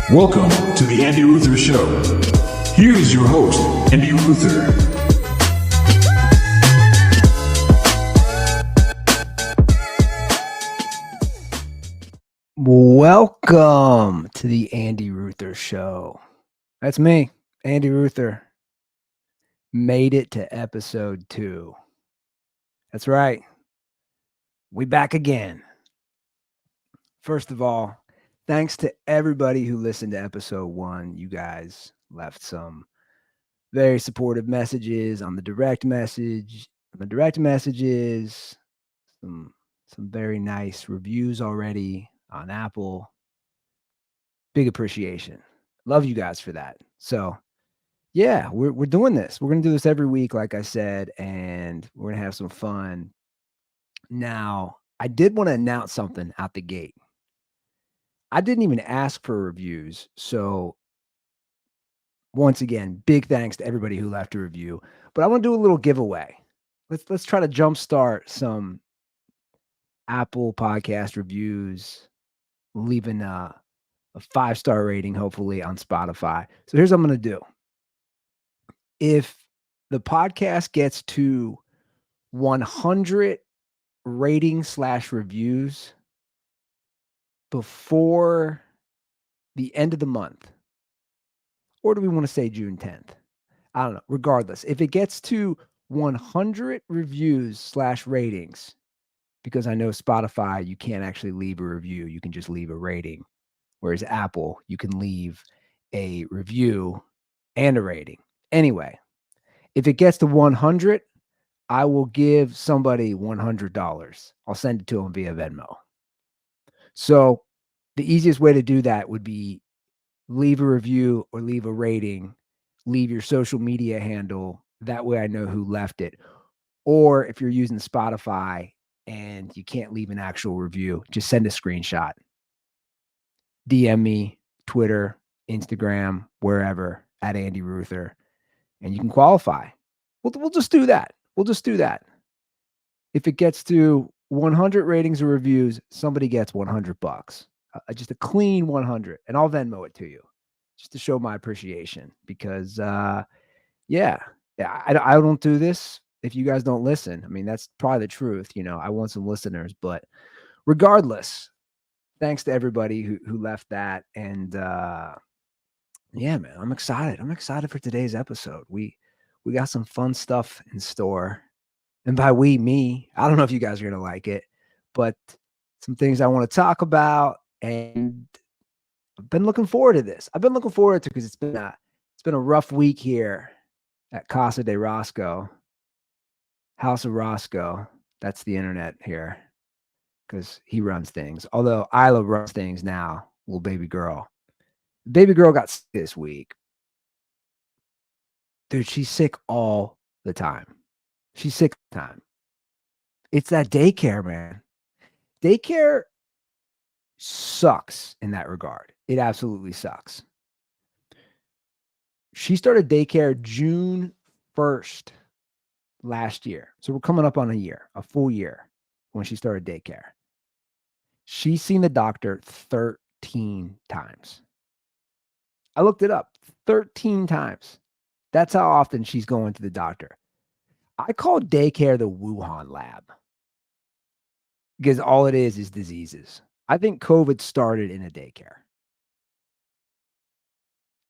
Welcome to the Andy Ruther Show. Here is your host, Andy Ruther. Welcome to the Andy Ruther Show. That's me, Andy Ruther. Made it to episode 2. That's right. We back again. First of all, thanks to everybody who listened to episode 1. You guys left some very supportive messages on the direct messages, some very nice reviews already on Apple. Big appreciation. Love you guys for that. So, yeah, we're doing this. We're going to do this every week, like I said, and we're going to have some fun. Now, I did want to announce something out the gate. I didn't even ask for reviews. So, once again, big thanks to everybody who left a review. But I want to do a little giveaway. Let's try to jumpstart some Apple podcast reviews, leaving a 5-star rating, hopefully, on Spotify. So here's what I'm going to do. If the podcast gets to 100 ratings/reviews before the end of the month, or do we want to say June 10th? I don't know. Regardless, if it gets to 100 reviews/ratings, because I know Spotify, you can't actually leave a review. You can just leave a rating. Whereas Apple, you can leave a review and a rating. Anyway, if it gets to 100, I will give somebody $100. I'll send it to them via Venmo. So the easiest way to do that would be leave a review or leave a rating, leave your social media handle. That way I know who left it. Or if you're using Spotify and you can't leave an actual review, just send a screenshot. DM me, Twitter, Instagram, wherever, at Andy Ruther, and you can qualify. We'll just do that. We'll just do that. If it gets to 100 ratings or reviews, somebody gets $100. Just a clean 100, and I'll Venmo it to you just to show my appreciation because, I don't do this if you guys don't listen. I mean, that's probably the truth. I want some listeners, but regardless, thanks to everybody who left that. And, yeah, man, I'm excited. I'm excited for today's episode. We got some fun stuff in store. And by we, me, I don't know if you guys are going to like it, but some things I want to talk about. And I've been looking forward to this. I've been looking forward to because it's been a rough week here at Casa de Roscoe, House of Roscoe. That's the internet here because he runs things. Although Isla runs things now, little baby girl. Baby girl got sick this week. Dude, she's sick all the time. She's sick all the time. It's that daycare, man. Daycare sucks in that regard. It absolutely sucks. She started daycare June 1st last year. So we're coming up on a full year when she started daycare. She's seen the doctor 13 times. I looked it up, 13 times. That's how often she's going to the doctor. I call daycare the Wuhan lab because all it is diseases. I think COVID started in a daycare.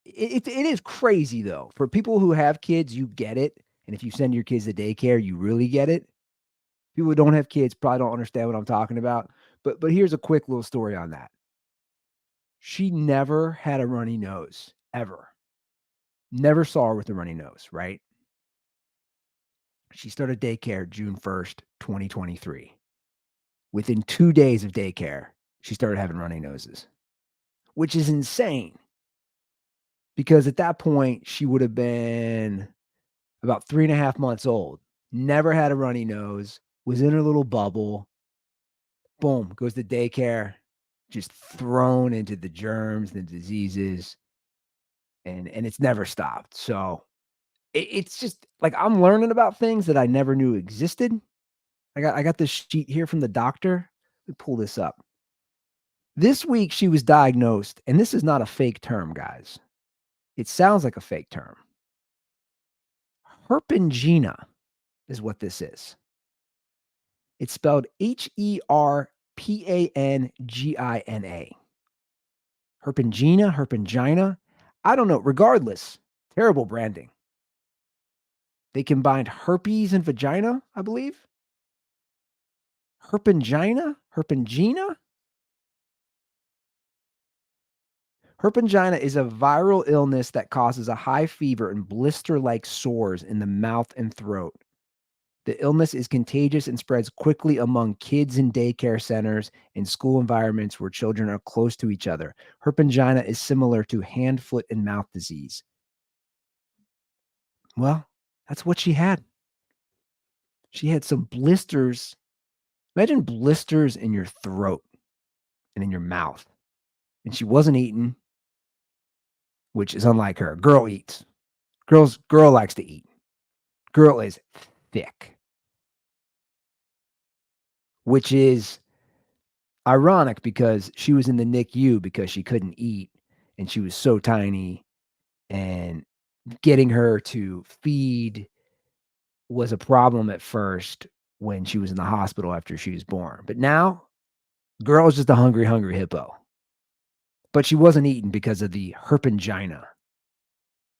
It is crazy, though. For people who have kids, you get it. And if you send your kids to daycare, you really get it. People who don't have kids probably don't understand what I'm talking about. But here's a quick little story on that. She never had a runny nose, ever. Never saw her with a runny nose, right? She started daycare June 1st, 2023. Within 2 days of daycare, she started having runny noses, which is insane. Because at that point, she would have been about 3.5 months old, never had a runny nose, was in her little bubble. Boom, goes to daycare, just thrown into the germs, the diseases, and it's never stopped. So it's just like I'm learning about things that I never knew existed. I got this sheet here from the doctor. Let me pull this up. This week she was diagnosed, and this is not a fake term, guys. It sounds like a fake term. Herpangina is what this is. It's spelled Herpangina. Herpangina. I don't know. Regardless, terrible branding. They combined herpes and vagina, I believe. Herpangina. Herpangina is a viral illness that causes a high fever and blister-like sores in the mouth and throat. The illness is contagious and spreads quickly among kids in daycare centers and school environments where children are close to each other. Herpangina is similar to hand, foot, and mouth disease. Well, that's what she had. She had some blisters. Imagine blisters in your throat and in your mouth. And she wasn't eating, which is unlike her. Girl eats. Girl likes to eat. Girl is thick, which is ironic because she was in the NICU because she couldn't eat and she was so tiny, and getting her to feed was a problem at first when she was in the hospital after she was born. But now, girl is just a hungry, hungry hippo. But she wasn't eating because of the herpangina.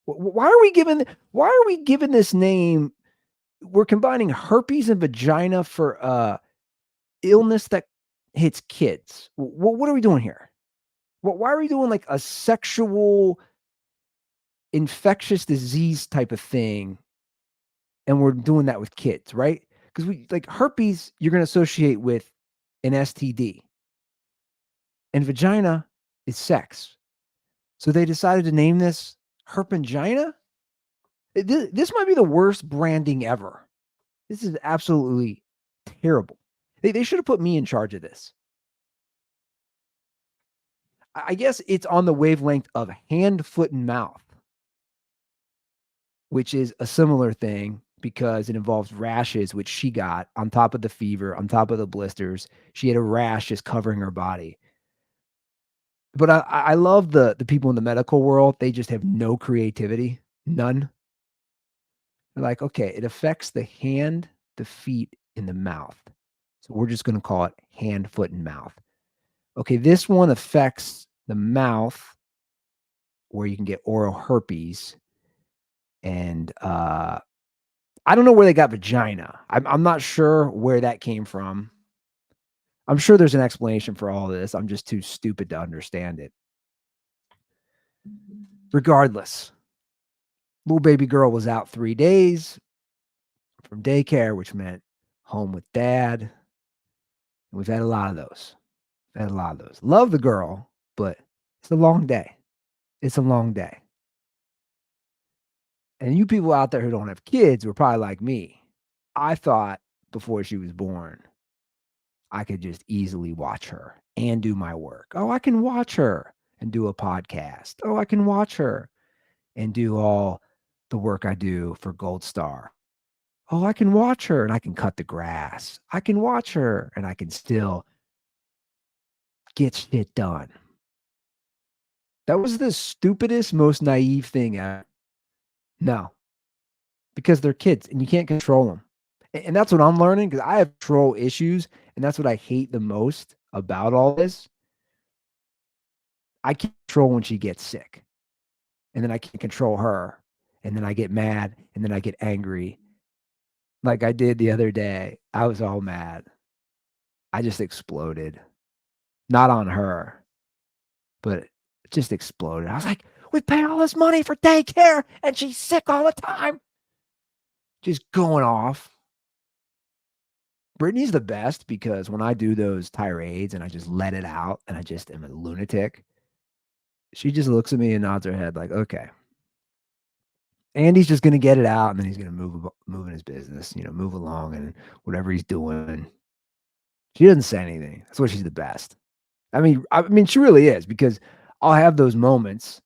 Why are we giving this name? We're combining herpes and vagina for illness that hits kids. What are we doing here? Why are we doing like a sexual infectious disease type of thing, and we're doing that with kids, right? Because we like herpes, you're going to associate with an STD, and vagina is sex. So they decided to name this herpangina. This might be the worst branding ever. This is absolutely terrible. They should have put me in charge of this. I guess it's on the wavelength of hand, foot, and mouth, which is a similar thing because it involves rashes, which she got on top of the fever, on top of the blisters. She had a rash just covering her body. But I love the people in the medical world. They just have no creativity, none. They're like, okay, it affects the hand, the feet, and the mouth. So we're just going to call it hand, foot, and mouth. Okay, this one affects the mouth where you can get oral herpes. And I don't know where they got vagina. I'm not sure where that came from. I'm sure there's an explanation for all this. I'm just too stupid to understand it. Regardless, little baby girl was out 3 days from daycare, which meant home with dad. And we've had a lot of those. Love the girl, but it's a long day. It's a long day. And you people out there who don't have kids were probably like me. I thought before she was born, I could just easily watch her and do my work. Oh, I can watch her and do a podcast. Oh, I can watch her and do all the work I do for Gold Star. Oh, I can watch her and I can cut the grass. I can watch her and I can still get shit done. That was the stupidest, most naive thing ever. No, because they're kids and you can't control them. And that's what I'm learning because I have control issues. And that's what I hate the most about all this. I can't control when she gets sick. And then I can't control her. And then I get mad. And then I get angry. Like I did the other day. I was all mad. I just exploded. Not on her, but it just exploded. I was like, we pay all this money for daycare and she's sick all the time. Just going off. Brittany's the best because when I do those tirades and I just let it out and I just am a lunatic, she just looks at me and nods her head like, okay. Andy's just going to get it out and then he's going to move in his business, move along and whatever he's doing. She doesn't say anything. That's why she's the best. I mean, she really is because I'll have those moments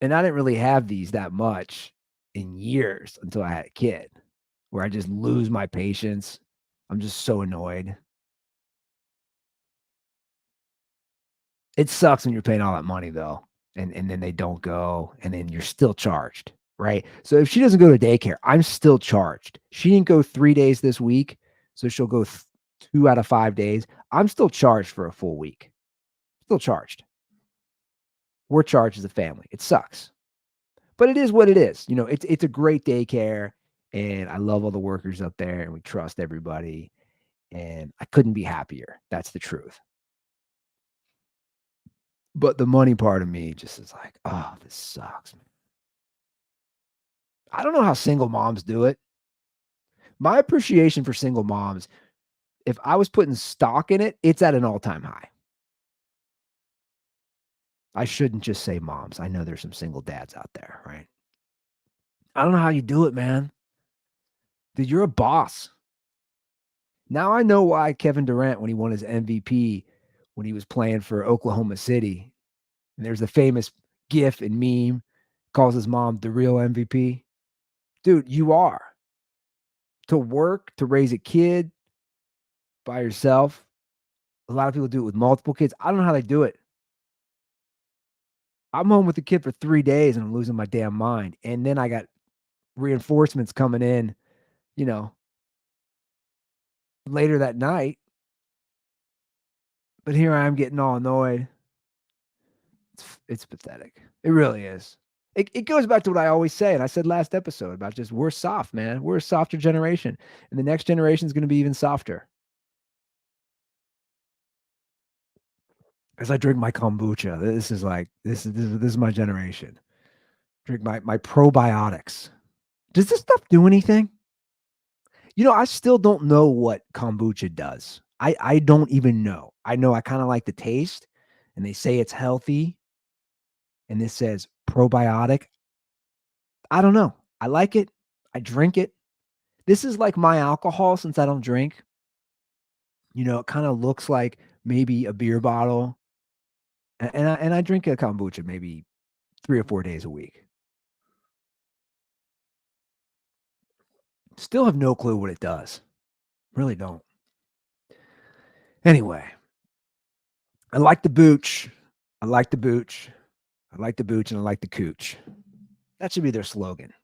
and I didn't really have these that much in years until I had a kid where I just lose my patience. I'm just so annoyed. It sucks when you're paying all that money though, and then they don't go, and then you're still charged, right? So if she doesn't go to daycare, I'm still charged. She didn't go 3 days this week, so she'll go 2 out of 5 days. I'm still charged for a full week. Still charged. We're charged as a family. It sucks. But it is what it is. You know, it's a great daycare, and I love all the workers up there, and we trust everybody, and I couldn't be happier. That's the truth. But the money part of me just is like, "Oh, this sucks, man." I don't know how single moms do it. My appreciation for single moms, if I was putting stock in it, it's at an all-time high. I shouldn't just say moms. I know there's some single dads out there, right? I don't know how you do it, man. Dude, you're a boss. Now I know why Kevin Durant, when he won his MVP, when he was playing for Oklahoma City, and there's the famous gif and meme, calls his mom the real MVP. Dude, you are. To work, to raise a kid by yourself. A lot of people do it with multiple kids. I don't know how they do it. I'm home with the kid for 3 days and I'm losing my damn mind. And then I got reinforcements coming in, you know, later that night. But here I am getting all annoyed. It's pathetic. It really is. It goes back to what I always say, and I said last episode about just we're soft, man. We're a softer generation, and the next generation is going to be even softer. As I drink my kombucha, this is like this is my generation. Drink my probiotics. Does this stuff do anything? You know, I still don't know what kombucha does. I don't even know. I know I kind of like the taste, and they say it's healthy, and this says probiotic. I don't know. I like it. I drink it. This is like my alcohol since I don't drink. You know, it kind of looks like maybe a beer bottle, and I drink a kombucha maybe 3 or 4 days a week. Still have no clue what it does. Really don't. Anyway, I like the booch. I like the booch. I like the booch and I like the cooch. That should be their slogan.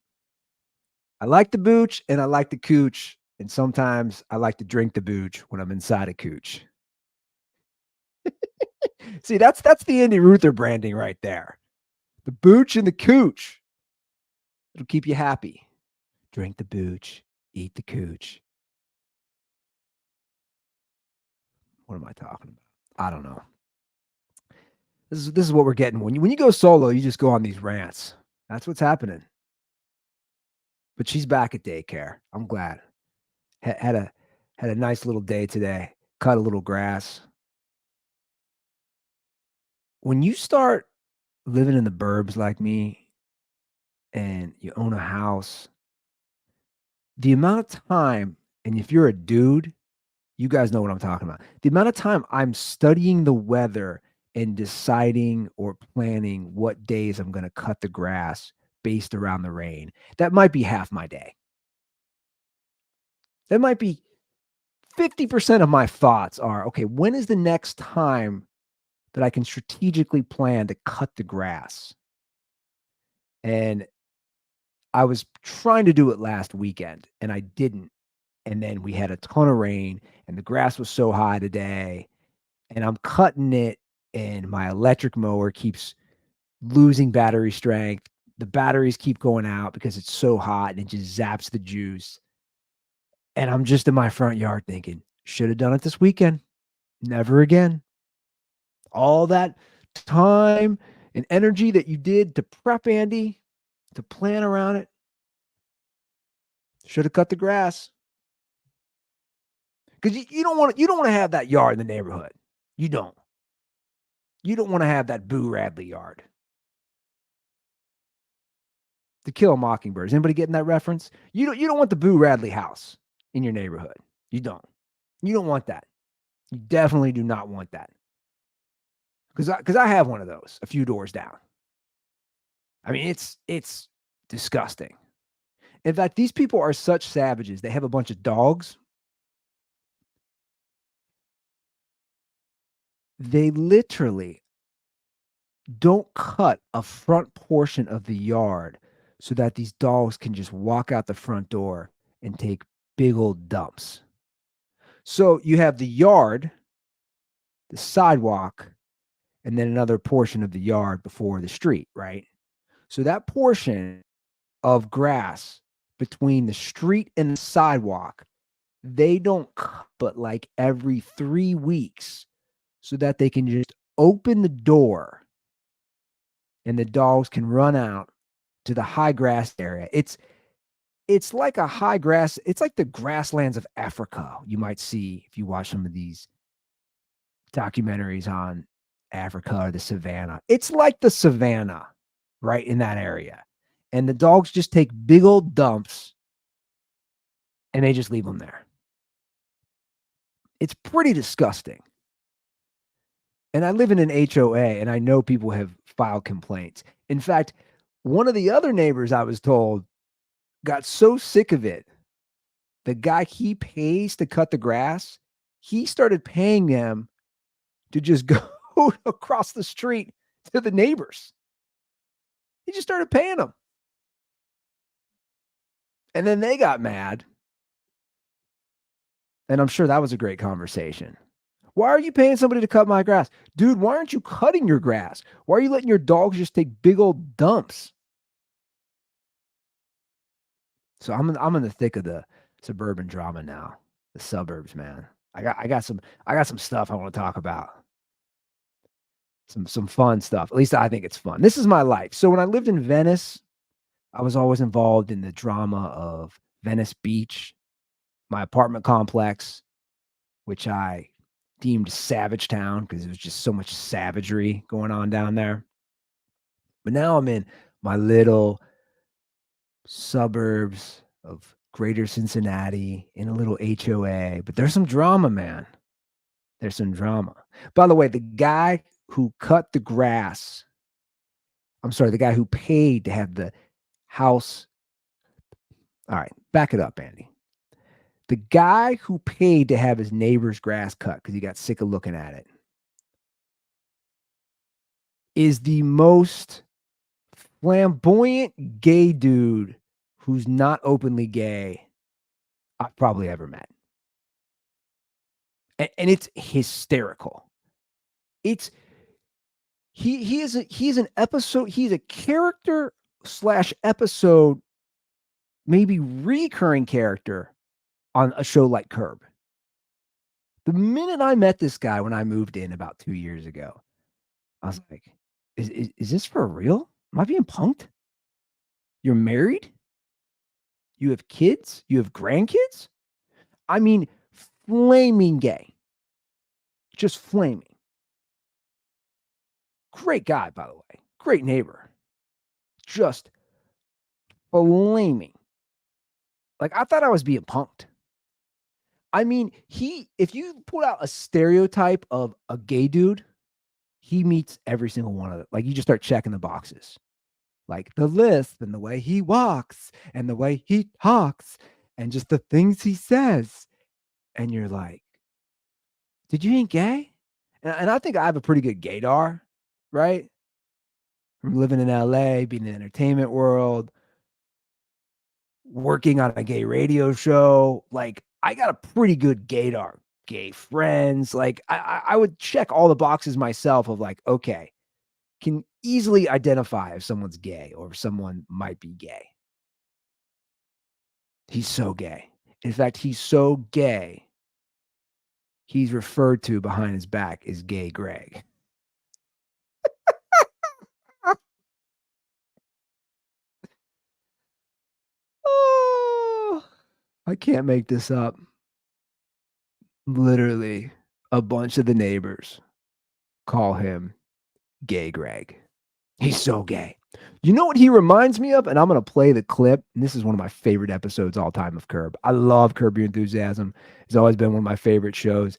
I like the booch and I like the cooch, and sometimes I like to drink the booch when I'm inside a cooch. See, that's the Andy Ruther branding right there. The booch and the cooch. It'll keep you happy. Drink the booch, eat the cooch. What am I talking about? I don't know. This is what we're getting. When you go solo, you just go on these rants. That's what's happening. But she's back at daycare. I'm glad. Had a nice little day today. Cut a little grass. When you start living in the burbs like me and you own a house, the amount of time, and if you're a dude, you guys know what I'm talking about. The amount of time I'm studying the weather and deciding or planning what days I'm going to cut the grass based around the rain, that might be half my day. That might be 50% of my thoughts are, okay, when is the next time that I can strategically plan to cut the grass? And I was trying to do it last weekend and I didn't. And then we had a ton of rain and the grass was so high today, and I'm cutting it and my electric mower keeps losing battery strength. The batteries keep going out because it's so hot and it just zaps the juice. And I'm just in my front yard thinking, should have done it this weekend. Never again. All that time and energy that you did to prep Andy, to plan around it, should have cut the grass. Because you don't want to have that yard in the neighborhood. You don't. You don't want to have that Boo Radley yard. To Kill a Mockingbird. Is anybody getting that reference? You don't want the Boo Radley house in your neighborhood. You don't. You don't want that. You definitely do not want that. Because I have one of those a few doors down. I mean, it's disgusting. In fact, these people are such savages. They have a bunch of dogs. They literally, don't cut a front portion of the yard so that these dogs can just walk out the front door and take big old dumps. So you have the yard, the sidewalk, and then another portion of the yard before the street, right? So that portion of grass between the street and the sidewalk, they don't cut but like every 3 weeks so that they can just open the door and the dogs can run out to the high grass area. It's like a high grass, it's like the grasslands of Africa. You might see if you watch some of these documentaries on Africa or the savannah. It's like the savannah right in that area. And the dogs just take big old dumps and they just leave them there. It's pretty disgusting. And I live in an HOA and I know people have filed complaints. In fact, one of the other neighbors, I was told, got so sick of it. The guy he pays to cut the grass, he started paying them to just go across the street to the neighbors. He just started paying them. And then they got mad. And I'm sure that was a great conversation. Why are you paying somebody to cut my grass? Dude, why aren't you cutting your grass? Why are you letting your dogs just take big old dumps? So I'm in the thick of the suburban drama now. The suburbs, man. I got some stuff I want to talk about. Some fun stuff. At least I think it's fun. This is my life. So when I lived in Venice, I was always involved in the drama of Venice Beach, my apartment complex, which I deemed Savage Town because there was just so much savagery going on down there. But now I'm in my little suburbs of greater Cincinnati in a little HOA. But there's some drama, man. There's some drama. By the way, the guy who cut the grass, I'm sorry, the guy who paid to have the house. All right, back it up, Andy. The guy who paid to have his neighbor's grass cut because he got sick of looking at it is the most flamboyant gay dude who's not openly gay I've probably ever met. And it's hysterical. It's he's an episode, he's a character slash episode, maybe recurring character on a show like Curb. The minute I met this guy when I moved in about 2 years ago, I was like, is this for real? Am I being punked? You're married? You have kids? You have grandkids? I mean, flaming gay. Just flaming. Great guy, by the way. Great neighbor. Just flaming. Like, I thought I was being punked. I mean, if you put out a stereotype of a gay dude, he meets every single one of them. Like, you just start checking the boxes. Like the lisp and the way he walks and the way he talks and just the things he says. And you're like, did you ain't gay? And I think I have a pretty good gaydar, right? From living in LA, being in the entertainment world, working on a gay radio show. Like, I got a pretty good gaydar, gay friends. Like, I would check all the boxes myself of like, okay, can easily identify if someone's gay or if someone might be gay. He's so gay. In fact, he's so gay, he's referred to behind his back as Gay Greg. Oh, I can't make this up. Literally, a bunch of the neighbors call him Gay Greg. He's so gay. You know what he reminds me of? And I'm going to play the clip. And this is one of my favorite episodes all time of Curb. I love Curb Your Enthusiasm. It's always been one of my favorite shows.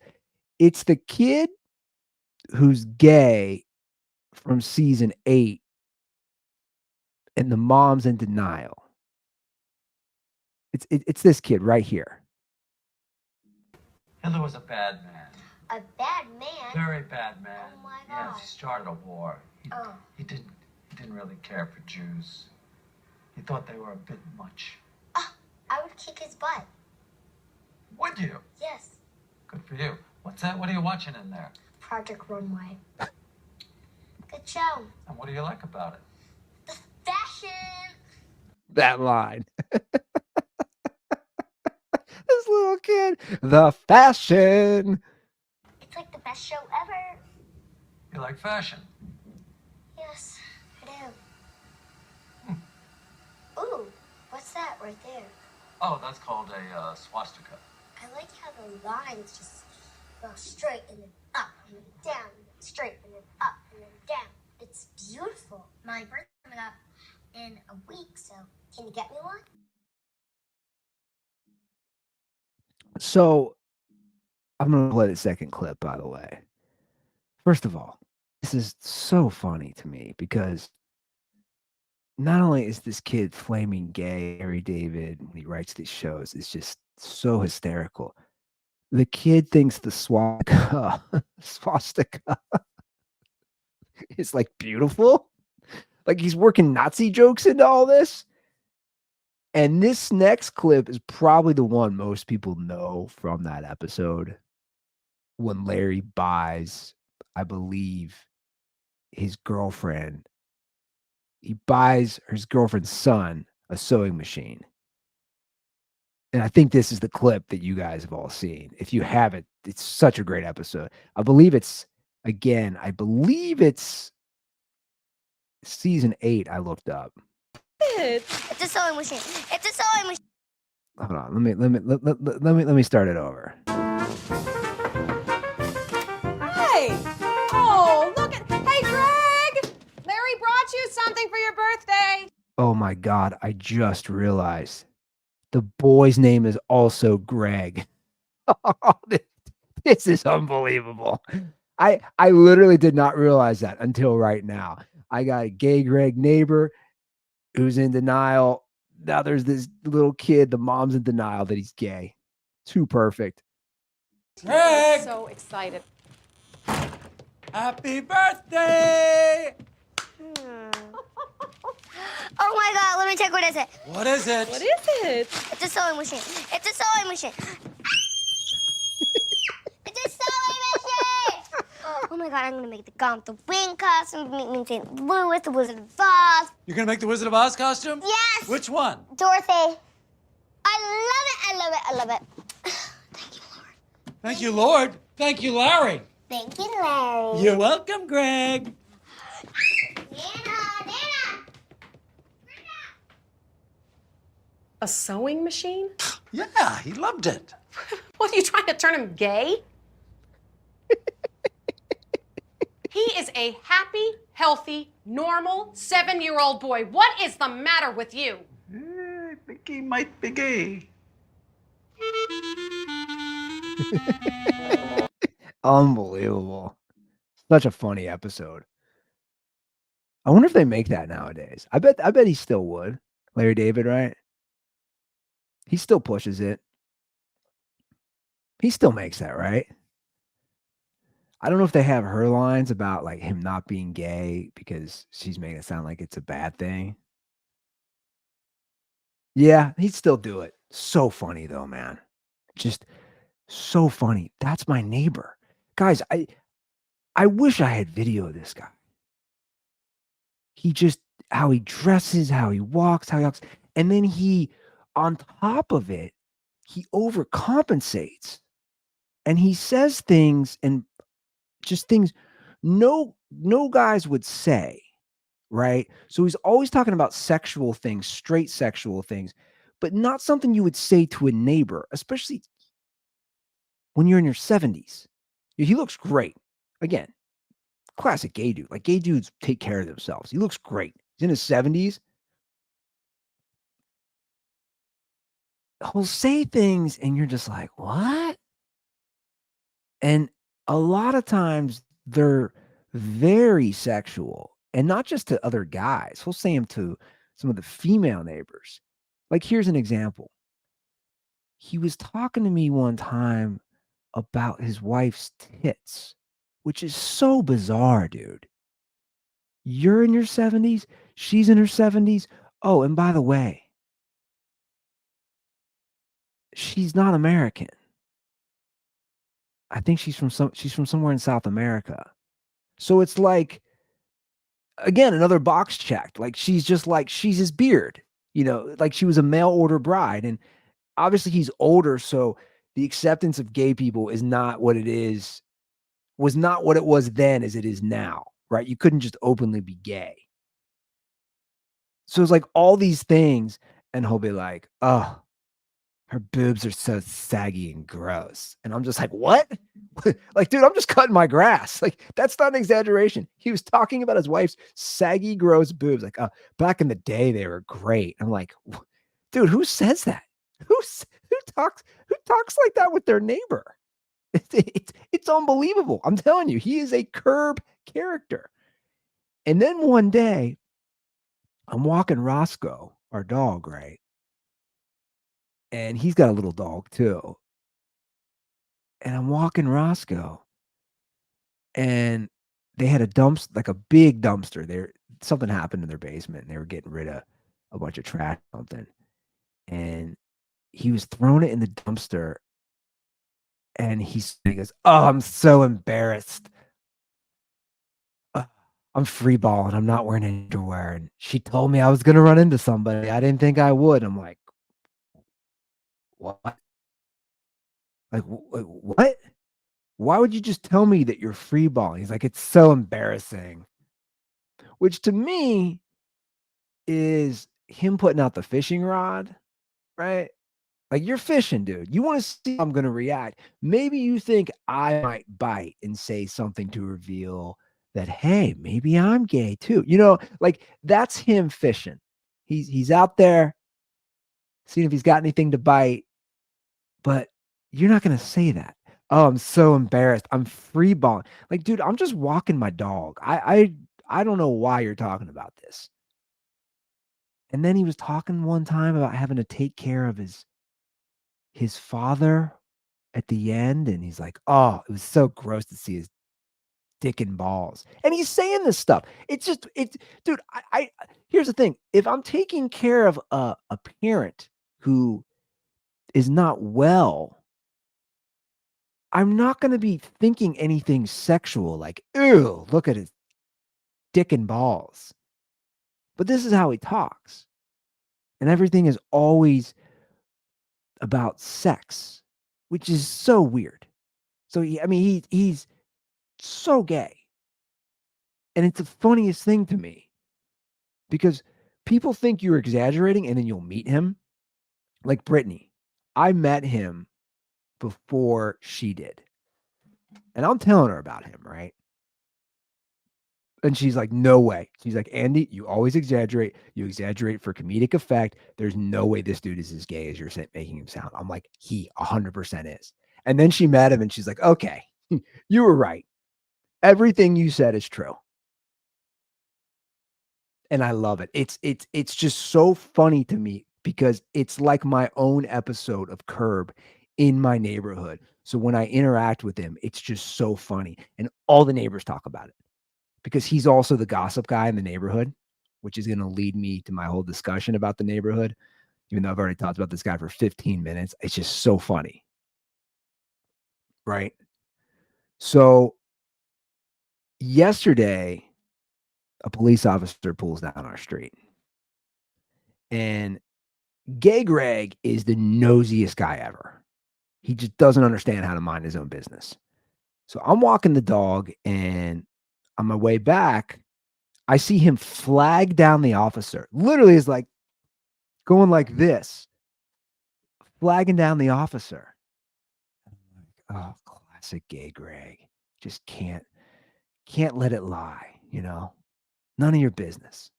It's the kid who's gay from season 8 and the mom's in denial. It's this kid right here. Hitler was a bad man. A bad man? Very bad man. Oh my God. Yes, he started a war. He didn't really care for Jews. He thought they were a bit much. I would kick his butt. Would you? Yes. Good for you. What's that? What are you watching in there? Project Runway. Good show. And what do you like about it? The fashion. That line. This little kid. The fashion. It's like the best show ever. You like fashion? Yes, I do. Ooh, what's that right there? Oh, that's called a swastika. I like how the lines just go straight and then up and then down, and then straight and then up and then down. It's beautiful. My birthday's coming up in a week, so can you get me one? So I'm going to play the second clip, by the way. First of all, this is so funny to me because not only is this kid flaming gay, Larry David, when he writes these shows, is just so hysterical. The kid thinks the swastika is like beautiful. Like he's working Nazi jokes into all this. And this next clip is probably the one most people know from that episode when Larry buys, I believe, his girlfriend. He buys his girlfriend's son a sewing machine. And I think this is the clip that you guys have all seen. If you haven't, it's such a great episode. I believe it's season 8 I looked up. It's a sewing machine. It's a sewing machine. Hold on. Let me start it over. Hey! Oh, look at... Hey, Greg! Larry brought you something for your birthday. Oh my God, I just realized the boy's name is also Greg. This is unbelievable. I literally did not realize that until right now. I got a gay Greg neighbor who's in denial. Now there's this little kid, the mom's in denial that he's gay. Too perfect. Greg! So excited. Happy birthday! Oh my God, let me check what is it. What is it? What is it? It's a sewing machine. It's a sewing machine. It's a sewing machine! Oh my God, I'm gonna make the Gaunt the Wing costume, make me St. Louis, the Wizard of Oz. You're gonna make the Wizard of Oz costume? Yes! Which one? Dorothy. I love it, I love it, I love it. Thank you, Lord. Thank you, Lord. Thank you, Larry. Thank you, Larry. You're welcome, Greg. Nana! A sewing machine? Yeah, he loved it. What, are you trying to turn him gay? He is a happy, healthy, normal 7-year-old boy. What is the matter with you? I think he might be gay. Unbelievable. Such a funny episode. I wonder if they make that nowadays. I bet he still would. Larry David, right? He still pushes it. He still makes that, right? I don't know if they have her lines about like him not being gay because she's making it sound like it's a bad thing. Yeah, he'd still do it. So funny though, man. Just so funny. That's my neighbor. Guys, I wish I had video of this guy. He just how he dresses, how he walks, and then he on top of it, he overcompensates. And he says things and just things no guys would say, right? So he's always talking about sexual things, straight sexual things, but not something you would say to a neighbor, especially when you're in your 70s. He looks great. Again, classic gay dude. Like gay dudes take care of themselves. He looks great. He's in his 70s. He'll say things and you're just like, what? And a lot of times they're very sexual and not just to other guys. He'll say them to some of the female neighbors. Like, here's an example. He was talking to me one time about his wife's tits, which is so bizarre, dude. You're in your 70s. She's in her 70s. Oh, and by the way, she's not American. I think she's from somewhere in South America. So it's like, again, another box checked. Like she's his beard, like she was a mail order bride. And obviously he's older, so the acceptance of gay people is not what it is, was not what it was then as it is now, right? You couldn't just openly be gay. So it's like all these things, and he'll be like, oh, her boobs are so saggy and gross. And I'm just like, what? Like, dude, I'm just cutting my grass. Like, that's not an exaggeration. He was talking about his wife's saggy, gross boobs. Like, back in the day, they were great. I'm like, dude, who says that? Who talks like that with their neighbor? It's unbelievable. I'm telling you, he is a Curb character. And then one day, I'm walking Roscoe, our dog, right? And he's got a little dog too. And I'm walking Roscoe, and they had like a big dumpster there. Something happened in their basement, and they were getting rid of a bunch of trash or something. And he was throwing it in the dumpster, and he goes, "Oh, I'm so embarrassed. I'm free balling. I'm not wearing any underwear." And she told me I was gonna run into somebody. I didn't think I would. I'm like, what? Like, what? Why would you just tell me that you're free balling? He's like, it's so embarrassing. Which to me is him putting out the fishing rod, right? Like, you're fishing, dude. You want to see how I'm going to react. Maybe you think I might bite and say something to reveal that, hey, maybe I'm gay too. Like that's him fishing. He's out there seeing if he's got anything to bite, but you're not going to say that. Oh, I'm so embarrassed. I'm free balling. Like, dude, I'm just walking my dog. I don't know why you're talking about this. And then he was talking one time about having to take care of his father at the end, and he's like, "Oh, it was so gross to see his dick and balls." And he's saying this stuff. It's dude, I here's the thing. If I'm taking care of a parent who is not well, I'm not going to be thinking anything sexual like, "Ew, look at his dick and balls." But this is how he talks. And everything is always about sex, which is so weird. So he's so gay. And it's the funniest thing to me because people think you're exaggerating and then you'll meet him. Like Brittany, I met him before she did. And I'm telling her about him, right? And she's like, no way. She's like, Andy, you always exaggerate. You exaggerate for comedic effect. There's no way this dude is as gay as you're making him sound. I'm like, he 100% is. And then she met him and she's like, okay, you were right. Everything you said is true. And I love it. It's just so funny to me because it's like my own episode of Curb in my neighborhood. So when I interact with him, it's just so funny. And all the neighbors talk about it because he's also the gossip guy in the neighborhood, which is going to lead me to my whole discussion about the neighborhood. Even though I've already talked about this guy for 15 minutes, it's just so funny. Right? So yesterday, a police officer pulls down our street. And Gay Greg is the nosiest guy ever. He just doesn't understand how to mind his own business. So I'm walking the dog, and on my way back, I see him flag down the officer. Literally is like going like this, flagging down the officer. I'm like, oh, classic Gay Greg. Just can't let it lie, None of your business.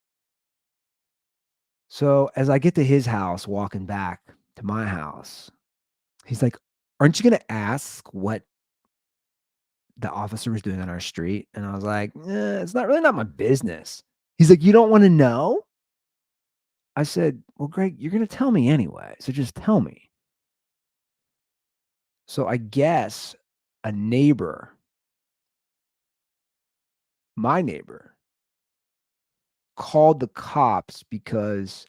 So as I get to his house, walking back to my house, he's like, aren't you going to ask what the officer was doing on our street? And I was like, it's not my business. He's like, you don't want to know? I said, well, Greg, you're going to tell me anyway. So just tell me. So I guess a neighbor, my neighbor, called the cops because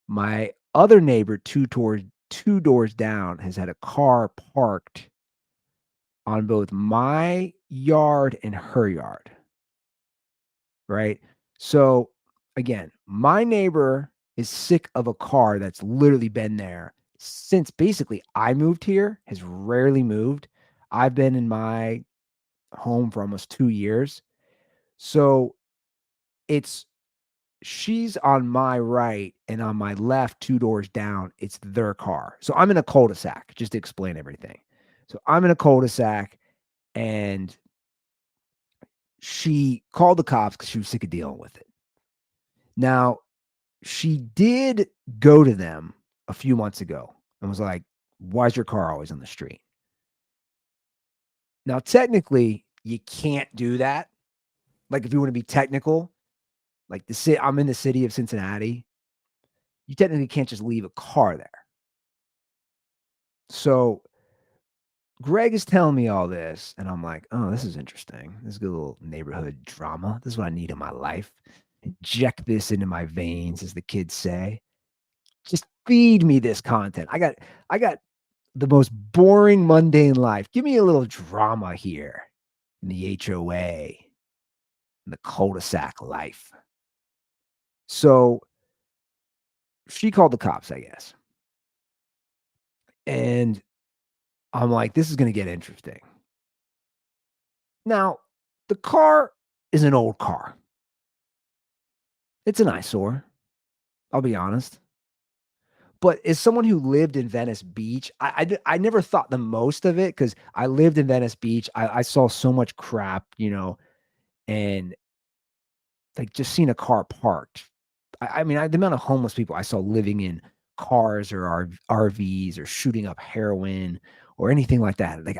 my other neighbor two doors down has had a car parked on both my yard and her yard. Right? So again, my neighbor is sick of a car that's literally been there since basically I moved here, has rarely moved. I've been in my home for almost 2 years. So it's she's on my right and on my left, 2 doors down, it's their car. So I'm in a cul-de-sac, just to explain everything. So I'm in a cul-de-sac and she called the cops because she was sick of dealing with it. Now, she did go to them a few months ago and was like, "Why is your car always on the street?" Now, technically, you can't do that. Like, if you want to be technical, like I'm in the city of Cincinnati, you technically can't just leave a car there. So Greg is telling me all this, and I'm like, "Oh, this is interesting. This is a good little neighborhood drama. This is what I need in my life. Inject this into my veins, as the kids say. Just feed me this content. I got the most boring, mundane life. Give me a little drama here in the HOA, in the cul-de-sac life." So she called the cops, I guess. And I'm like, this is going to get interesting. Now, the car is an old car. It's an eyesore. I'll be honest. But as someone who lived in Venice Beach, I never thought the most of it because I lived in Venice Beach. I saw so much crap, and like just seeing a car parked. I mean, the amount of homeless people I saw living in cars or RVs or shooting up heroin or anything like that. Like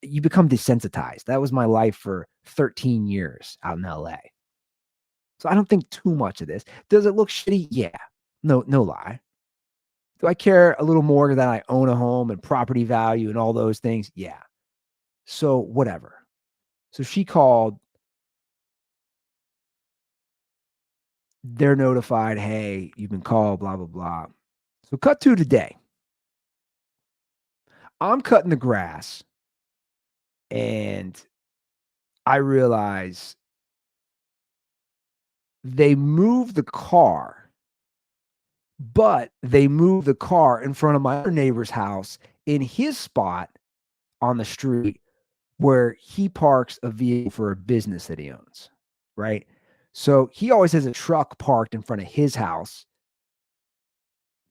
you become desensitized. That was my life for 13 years out in LA. So I don't think too much of this. Does it look shitty? Yeah. No lie. Do I care a little more that I own a home and property value and all those things? Yeah. So whatever. So she called. They're notified, "Hey, you've been called, blah, blah, blah." So cut to today. I'm cutting the grass and I realize they moved the car, but they moved the car in front of my other neighbor's house in his spot on the street where he parks a vehicle for a business that he owns, right? So he always has a truck parked in front of his house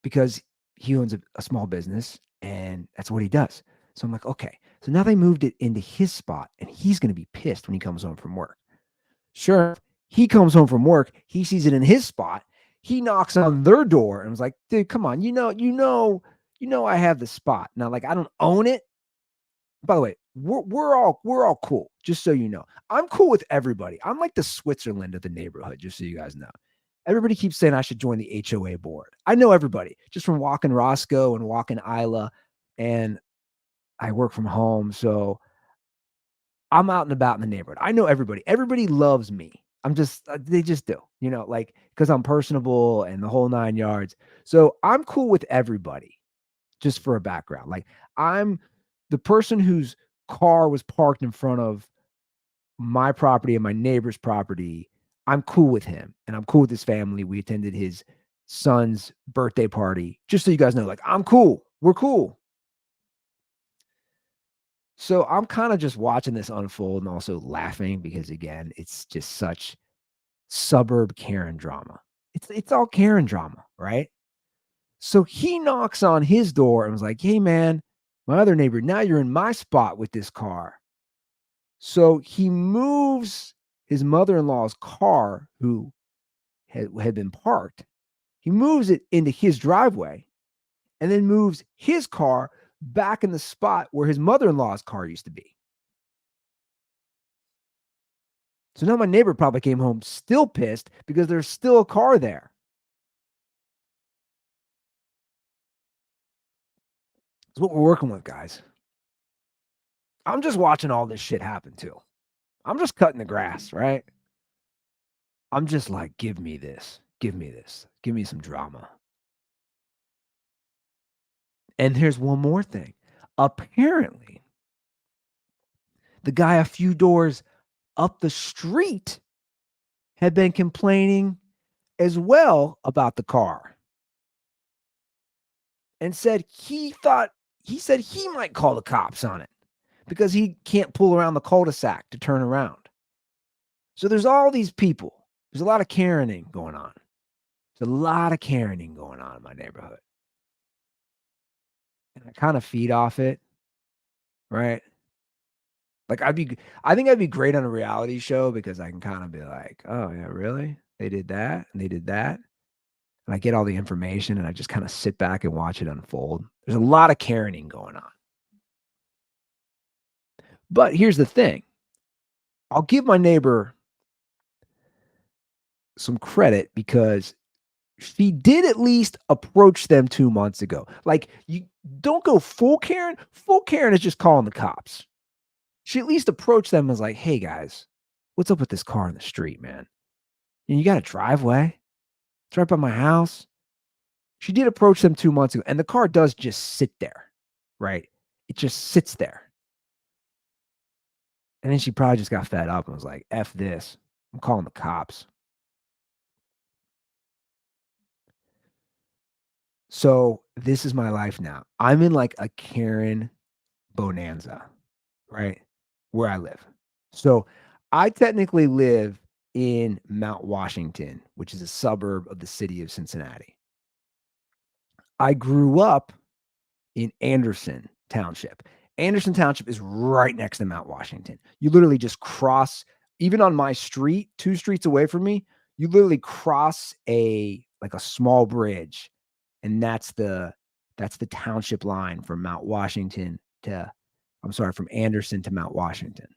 because he owns a small business and that's what he does. So I'm like, okay. So now they moved it into his spot and he's going to be pissed when he comes home from work. Sure. He comes home from work. He sees it in his spot. He knocks on their door and was like, "Dude, come on. I have the spot." Now, like, I don't own it. By the way, we're all cool. Just so you know, I'm cool with everybody. I'm like the Switzerland of the neighborhood. Just so you guys know, everybody keeps saying I should join the HOA board. I know everybody just from walking Roscoe and walking Isla, and I work from home, so I'm out and about in the neighborhood. I know everybody. Everybody loves me. They just do, like, because I'm personable and the whole 9 yards. So I'm cool with everybody. Just for a background, like I'm the person whose car was parked in front of my property and my neighbor's property. I'm cool with him and I'm cool with his family. We attended his son's birthday party. Just so you guys know, like, I'm cool. We're cool. So I'm kind of just watching this unfold and also laughing because again, it's just such suburb Karen drama. It's all Karen drama, right? So he knocks on his door and was like, "Hey man, my other neighbor, now you're in my spot with this car." So he moves his mother-in-law's car, who had been parked. He moves it into his driveway and then moves his car back in the spot where his mother-in-law's car used to be. So now my neighbor probably came home still pissed because there's still a car there. That's what we're working with, guys. I'm just watching all this shit happen too. I'm just cutting the grass, right? I'm just like, give me this. Give me this. Give me some drama. And here's one more thing. Apparently, the guy a few doors up the street had been complaining as well about the car and said he said he might call the cops on it because he can't pull around the cul-de-sac to turn around. So there's all these people. There's a lot of Karening going on. There's a lot of Karening going on in my neighborhood. And I kind of feed off it, right? Like I think I'd be great on a reality show because I can kind of be like, oh yeah, really? They did that and they did that. And I get all the information and I just kind of sit back and watch it unfold. There's a lot of Karening going on. But here's the thing. I'll give my neighbor some credit because she did at least approach them 2 months ago. Like, you don't go full Karen. Full Karen is just calling the cops. She at least approached them and was like, hey guys, what's up with this car in the street, man? And you got a driveway? It's right by my house. She did approach them 2 months ago, and the car does just sit there, right? It just sits there. And then she probably just got fed up and was like, F this. I'm calling the cops. So this is my life now. I'm in like a Karen bonanza, right? Where I live. So I technically live in Mount Washington, which is a suburb of the city of Cincinnati. I grew up in Anderson Township. Anderson Township is right next to Mount Washington. You literally just cross, even on my street, 2 streets away from me, you literally cross a small bridge, and that's the township line from Mount Washington from Anderson to Mount Washington.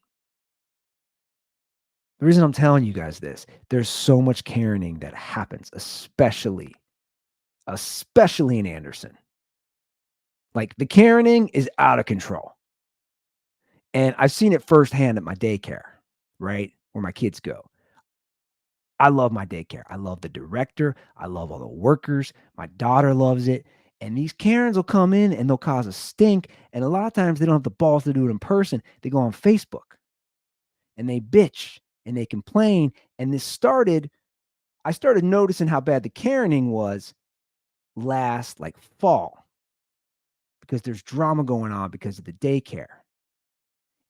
The reason I'm telling you guys this, there's so much Karening that happens, especially in Anderson. Like, the Karening is out of control. And I've seen it firsthand at my daycare, right? Where my kids go. I love my daycare. I love the director. I love all the workers. My daughter loves it. And these Karens will come in and they'll cause a stink. And a lot of times they don't have the balls to do it in person. They go on Facebook and they bitch and they complain. And I started noticing how bad the Karening was last fall, because there's drama going on because of the daycare.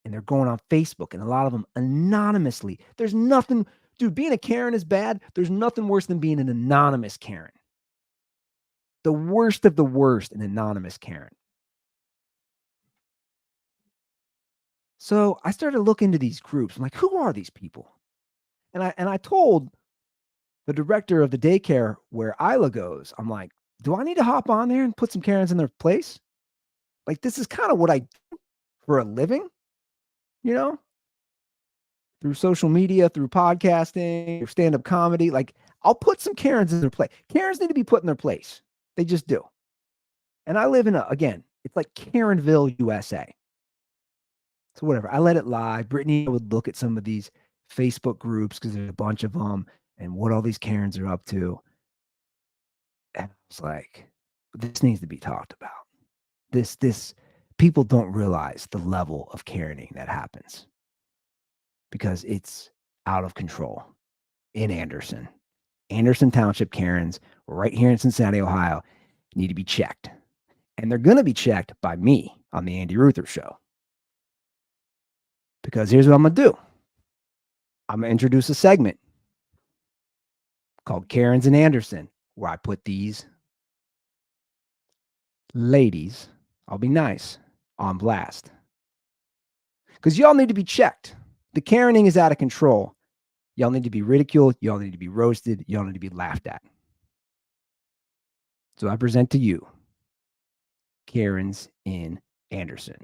And they're going on Facebook, and a lot of them anonymously. There's nothing, dude, being a Karen is bad. There's nothing worse than being an anonymous Karen. The worst of the worst, an anonymous Karen. So I started looking into these groups. I'm like, who are these people? And I told the director of the daycare where Isla goes, I'm like, do I need to hop on there and put some Karens in their place? Like, this is kind of what I do for a living, through social media, through podcasting, through stand-up comedy. Like, I'll put some Karens in their place. Karens need to be put in their place. They just do. And I live in it's like Karenville, USA. So whatever. I let it lie. Brittany would look at some of these Facebook groups because there's a bunch of them and what all these Karens are up to. And I was like, this needs to be talked about. This people don't realize the level of Karening that happens because it's out of control in Anderson. Anderson Township Karens right here in Cincinnati, Ohio, need to be checked. And they're going to be checked by me on the Andy Ruther Show. Because here's what I'm going to do. I'm going to introduce a segment called Karens and Anderson, where I put these ladies, I'll be nice, on blast. Because y'all need to be checked. The Karening is out of control. Y'all need to be ridiculed. Y'all need to be roasted. Y'all need to be laughed at. So I present to you Karens in Anderson.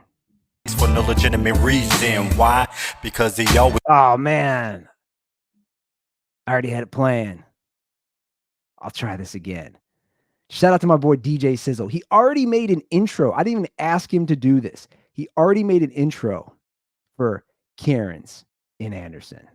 For no legitimate reason. Why? Because he always. Oh, man. I already had it planned. I'll try this again. Shout out to my boy DJ Sizzle. He already made an intro. I didn't even ask him to do this. He already made an intro for Karens in Anderson.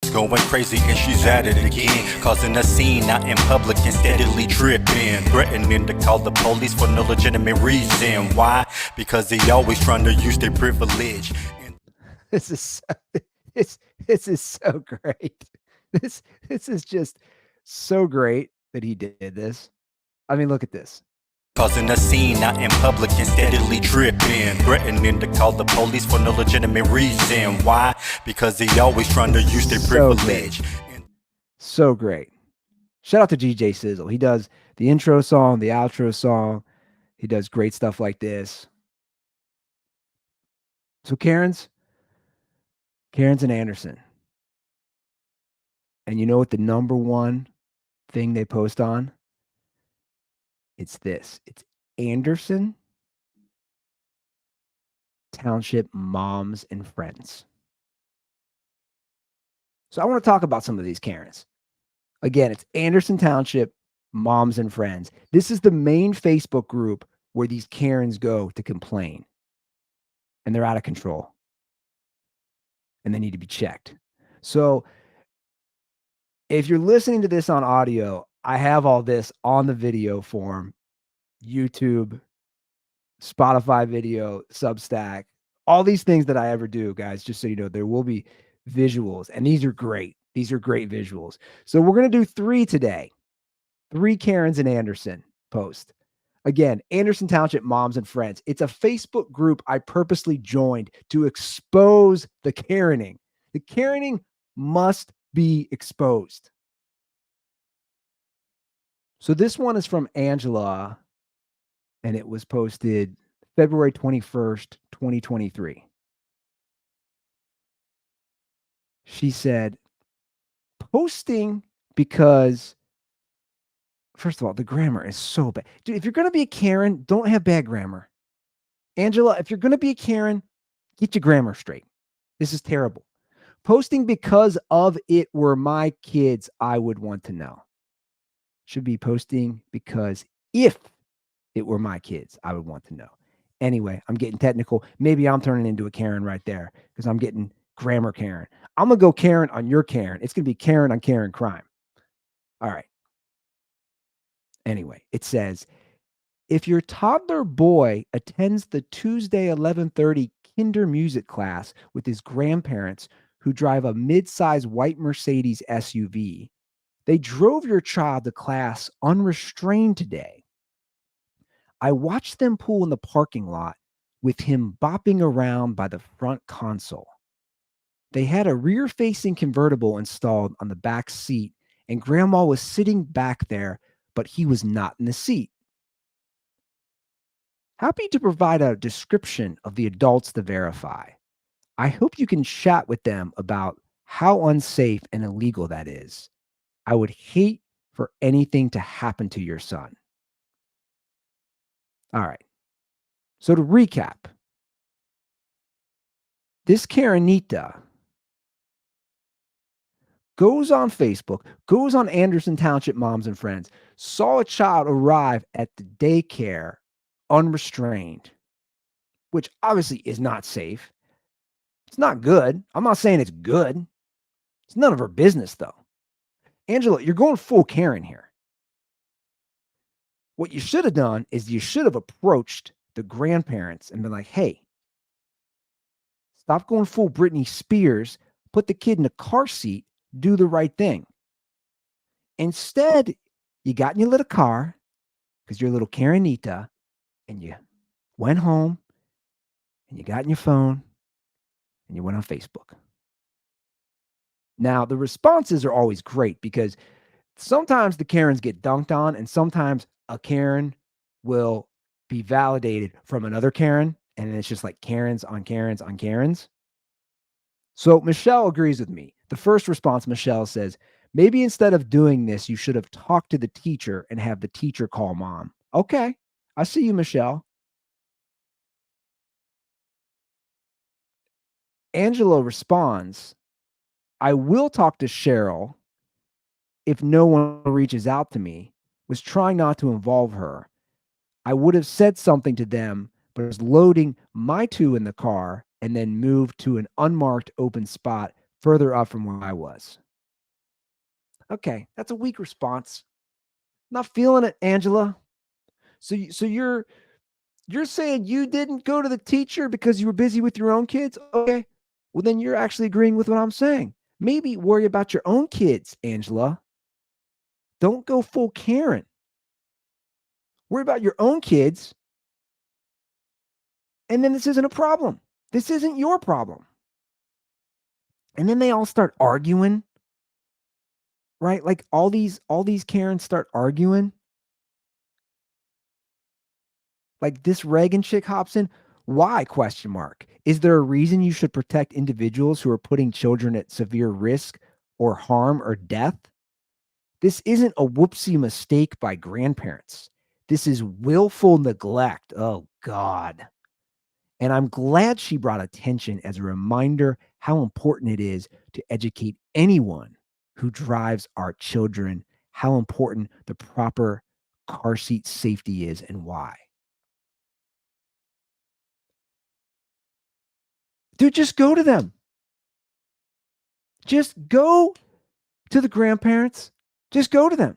It's going crazy and she's at it again, causing a scene out in public and steadily tripping, threatening to call the police for no legitimate reason. Why? Because they always trying to use their privilege. This is so, this is so great. This is just so great that he did this. I mean, look at this. Causing a scene out in public and steadily tripping, threatening to call the police for no legitimate reason. Why? Because they always trying to use their So privilege. So great. Shout out to GJ Sizzle. He does the intro song, the outro song. He does great stuff like this. So Karen's and Anderson. And you know what the number one thing they post on? It's this. It's Anderson Township Moms and Friends. So I want to talk about some of these Karens. Again, it's Anderson Township Moms and Friends. This is the main Facebook group where these Karens go to complain. And they're out of control. And they need to be checked. So if you're listening to this on audio, I have all this on the video form, YouTube, Spotify video, Substack, all these things that I ever do, guys, just so you know, there will be visuals. And these are great. These are great visuals. So we're going to do 3 today. 3 Karens and Anderson post. Again, Anderson Township Moms and Friends. It's a Facebook group I purposely joined to expose the Karening. The Karening must be exposed. So this one is from Angela, and it was posted February 21st, 2023. She said, posting because, first of all, the grammar is so bad. Dude, if you're going to be a Karen, don't have bad grammar. Angela, if you're going to be a Karen, get your grammar straight. This is terrible. Posting because of it were my kids, I would want to know. Should be posting because if it were my kids, I would want to know. Anyway, I'm getting technical. Maybe I'm turning into a Karen right there because I'm getting grammar Karen. I'm going to go Karen on your Karen. It's going to be Karen on Karen crime. All right. Anyway, it says, if your toddler boy attends the Tuesday 11:30 kinder music class with his grandparents who drive a mid-size white Mercedes SUV, they drove your child to class unrestrained today. I watched them pull in the parking lot with him bopping around by the front console. They had a rear-facing convertible installed on the back seat, and Grandma was sitting back there, but he was not in the seat. Happy to provide a description of the adults to verify. I hope you can chat with them about how unsafe and illegal that is. I would hate for anything to happen to your son. All right. So to recap, this Karenita goes on Facebook, goes on Anderson Township Moms and Friends, saw a child arrive at the daycare unrestrained, which obviously is not safe. It's not good. I'm not saying it's good. It's none of her business, though. Angela, you're going full Karen here. What you should have done is you should have approached the grandparents and been like, hey, stop going full Britney Spears, put the kid in a car seat, do the right thing. Instead, you got in your little car because you're a little Karenita and you went home and you got in your phone and you went on Facebook. Now, the responses are always great because sometimes the Karens get dunked on and sometimes a Karen will be validated from another Karen. And it's just like Karens on Karens on Karens. So Michelle agrees with me. The first response, Michelle says, maybe instead of doing this, you should have talked to the teacher and have the teacher call mom. Okay. I see you, Michelle. Angela responds, I will talk to Cheryl if no one reaches out to me, was trying not to involve her. I would have said something to them, but was loading my 2 in the car and then moved to an unmarked open spot further up from where I was. Okay, that's a weak response. Not feeling it, Angela. So you're saying you didn't go to the teacher because you were busy with your own kids? Okay. Well, then you're actually agreeing with what I'm saying. Maybe worry about your own kids, Angela. Don't go full Karen. Worry about your own kids. And then this isn't a problem. This isn't your problem. And then they all start arguing, right? Like all these Karens start arguing. Like this Reagan chick hops in. Why? Question mark. Is there a reason you should protect individuals who are putting children at severe risk or harm or death? This isn't a whoopsie mistake by grandparents. This is willful neglect. Oh, God. And I'm glad she brought attention as a reminder how important it is to educate anyone who drives our children, how important the proper car seat safety is and why. Dude, just go to them. Just go to the grandparents. Just go to them.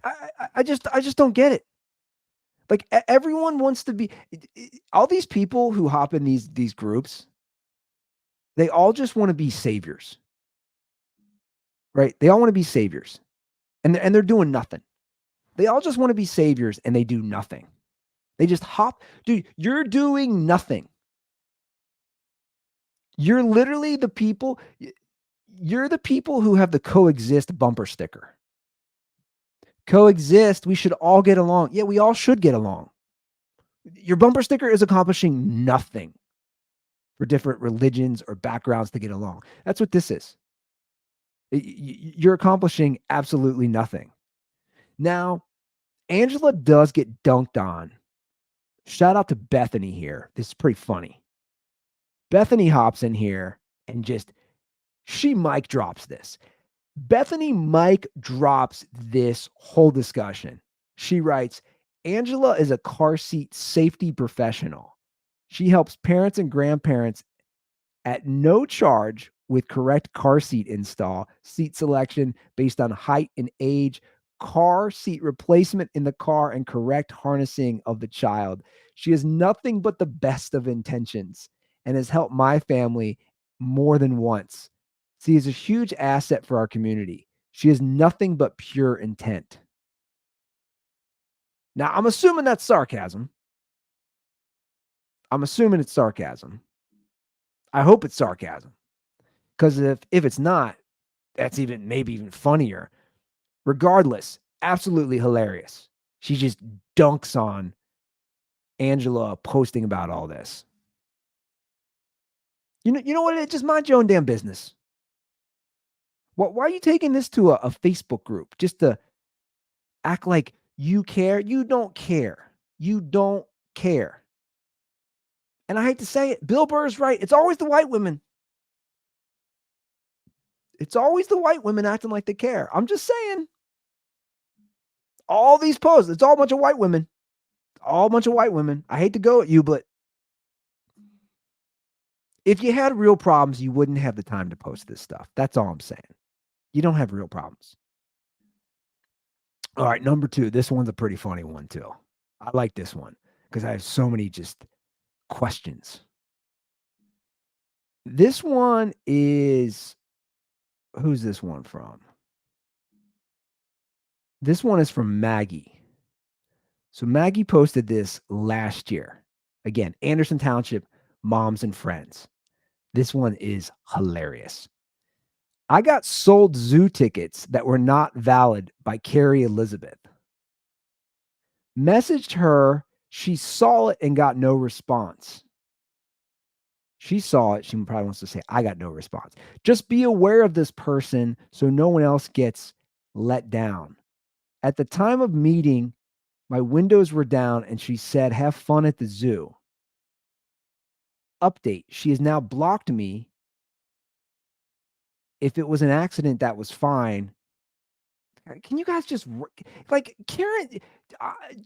I just don't get it. Like everyone wants to be all these people who hop in these groups. They all just want to be saviors, right? They all want to be saviors, and they're doing nothing. They all just want to be saviors, and they do nothing. They just hop, dude. You're doing nothing. You're literally the people. You're the people who have the coexist bumper sticker. Coexist. We should all get along. Yeah, we all should get along. Your bumper sticker is accomplishing nothing for different religions or backgrounds to get along. That's what this is. You're accomplishing absolutely nothing. Now, Angela does get dunked on. Shout out to Bethany here. This is pretty funny. Bethany hops in here and she mic drops this. Bethany mic drops this whole discussion. She writes, Angela is a car seat safety professional. She helps parents and grandparents at no charge with correct car seat install, seat selection based on height and age, car seat replacement in the car, and correct harnessing of the child. She has nothing but the best of intentions and has helped my family more than once. She is a huge asset for our community. She has nothing but pure intent. Now, I'm assuming that's sarcasm. I'm assuming it's sarcasm. I hope it's sarcasm. Because if it's not, that's maybe even funnier. Regardless, absolutely hilarious. She just dunks on Angela posting about all this. You know what? Just mind your own damn business. Why are you taking this to a Facebook group just to act like you care? You don't care. You don't care. And I hate to say it, Bill Burr's right. It's always the white women. It's always the white women acting like they care. I'm just saying. All these posts, it's all a bunch of white women. All a bunch of white women. I hate to go at you, but if you had real problems, you wouldn't have the time to post this stuff. That's all I'm saying. You don't have real problems. All right, number 2. This one's a pretty funny one too. I like this one because I have so many just questions. This one is, who's this one from? This one is from Maggie. So Maggie posted this last year. Again, Anderson Township, moms and friends. This one is hilarious. I got sold zoo tickets that were not valid by Carrie Elizabeth. Messaged her. She saw it and got no response. She saw it. She probably wants to say, I got no response. Just be aware of this person so no one else gets let down. At the time of meeting, my windows were down and she said, have fun at the zoo. Update. She has now blocked me. If it was an accident, that was fine. Can you guys just, like, Karen,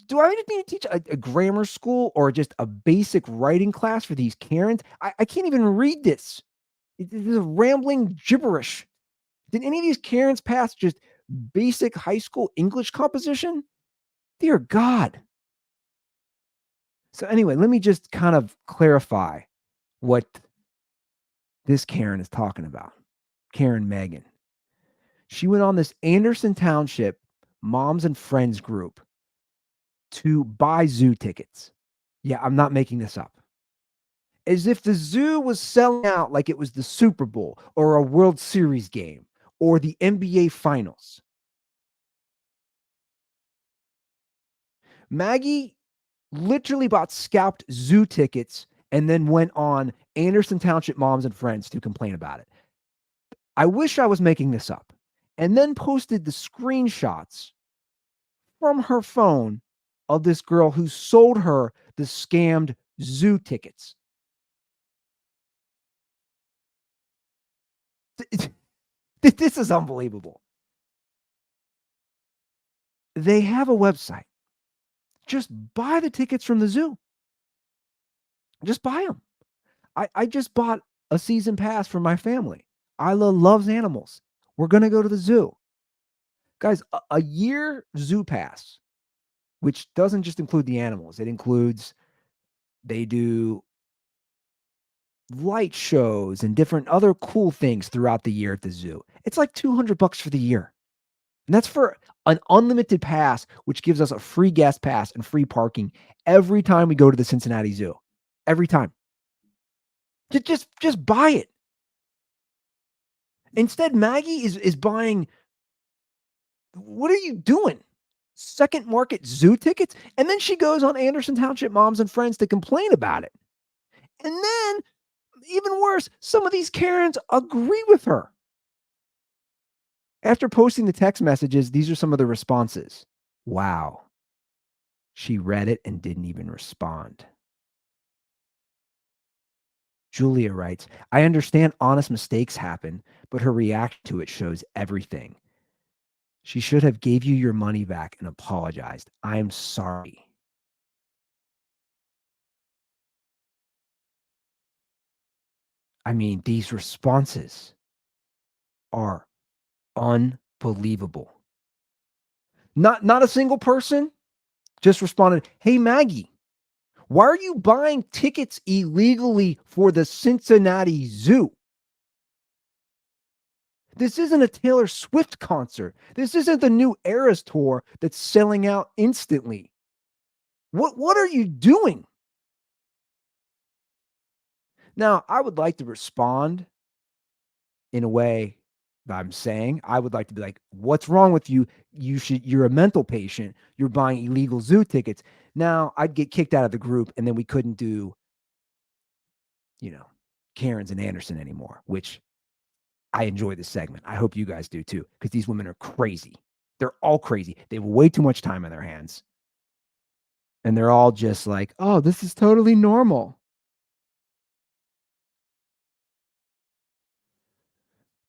do I need to teach a grammar school or just a basic writing class for these Karens? I can't even read this. This is rambling gibberish. Did any of these Karens pass just basic high school English composition? Dear God. So anyway, let me just kind of clarify what this Karen is talking about. Karen Megan. She went on this Anderson Township Moms and Friends group to buy zoo tickets. Yeah, I'm not making this up. As if the zoo was selling out like it was the Super Bowl or a World Series game or the NBA Finals. Maggie literally bought scalped zoo tickets and then went on Anderson Township Moms and Friends to complain about it. I wish I was making this up. And then posted the screenshots from her phone of this girl who sold her the scammed zoo tickets. This is unbelievable. They have a website. Just buy the tickets from the zoo. Just buy them. I just bought a season pass for my family. Isla loves animals. We're going to go to the zoo. Guys, a year zoo pass, which doesn't just include the animals. It includes, they do light shows and different other cool things throughout the year at the zoo. It's like $200 for the year. And that's for an unlimited pass, which gives us a free guest pass and free parking every time we go to the Cincinnati Zoo. Every time. Just buy it. Instead, Maggie is buying. What are you doing? Second market zoo tickets? And then she goes on Anderson Township Moms and Friends to complain about it. And then, even worse, some of these Karens agree with her. After posting the text messages, these are some of the responses. Wow. She read it and didn't even respond. Julia writes, I understand honest mistakes happen, but her reaction to it shows everything. She should have gave you your money back and apologized. I'm sorry. I mean, these responses are unbelievable. Not a single person just responded, hey, Maggie, why are you buying tickets illegally for the Cincinnati Zoo? This isn't a Taylor Swift concert. This isn't the new Eras tour that's selling out instantly. What are you doing? Now, I would like to respond in a way that I'm saying. I would like to be like, what's wrong with you? You're a mental patient. You're buying illegal zoo tickets. Now, I'd get kicked out of the group and then we couldn't do, Karens and Anderson anymore, which I enjoy this segment. I hope you guys do too, because these women are crazy. They're all crazy. They have way too much time on their hands. And they're all just like, oh, this is totally normal.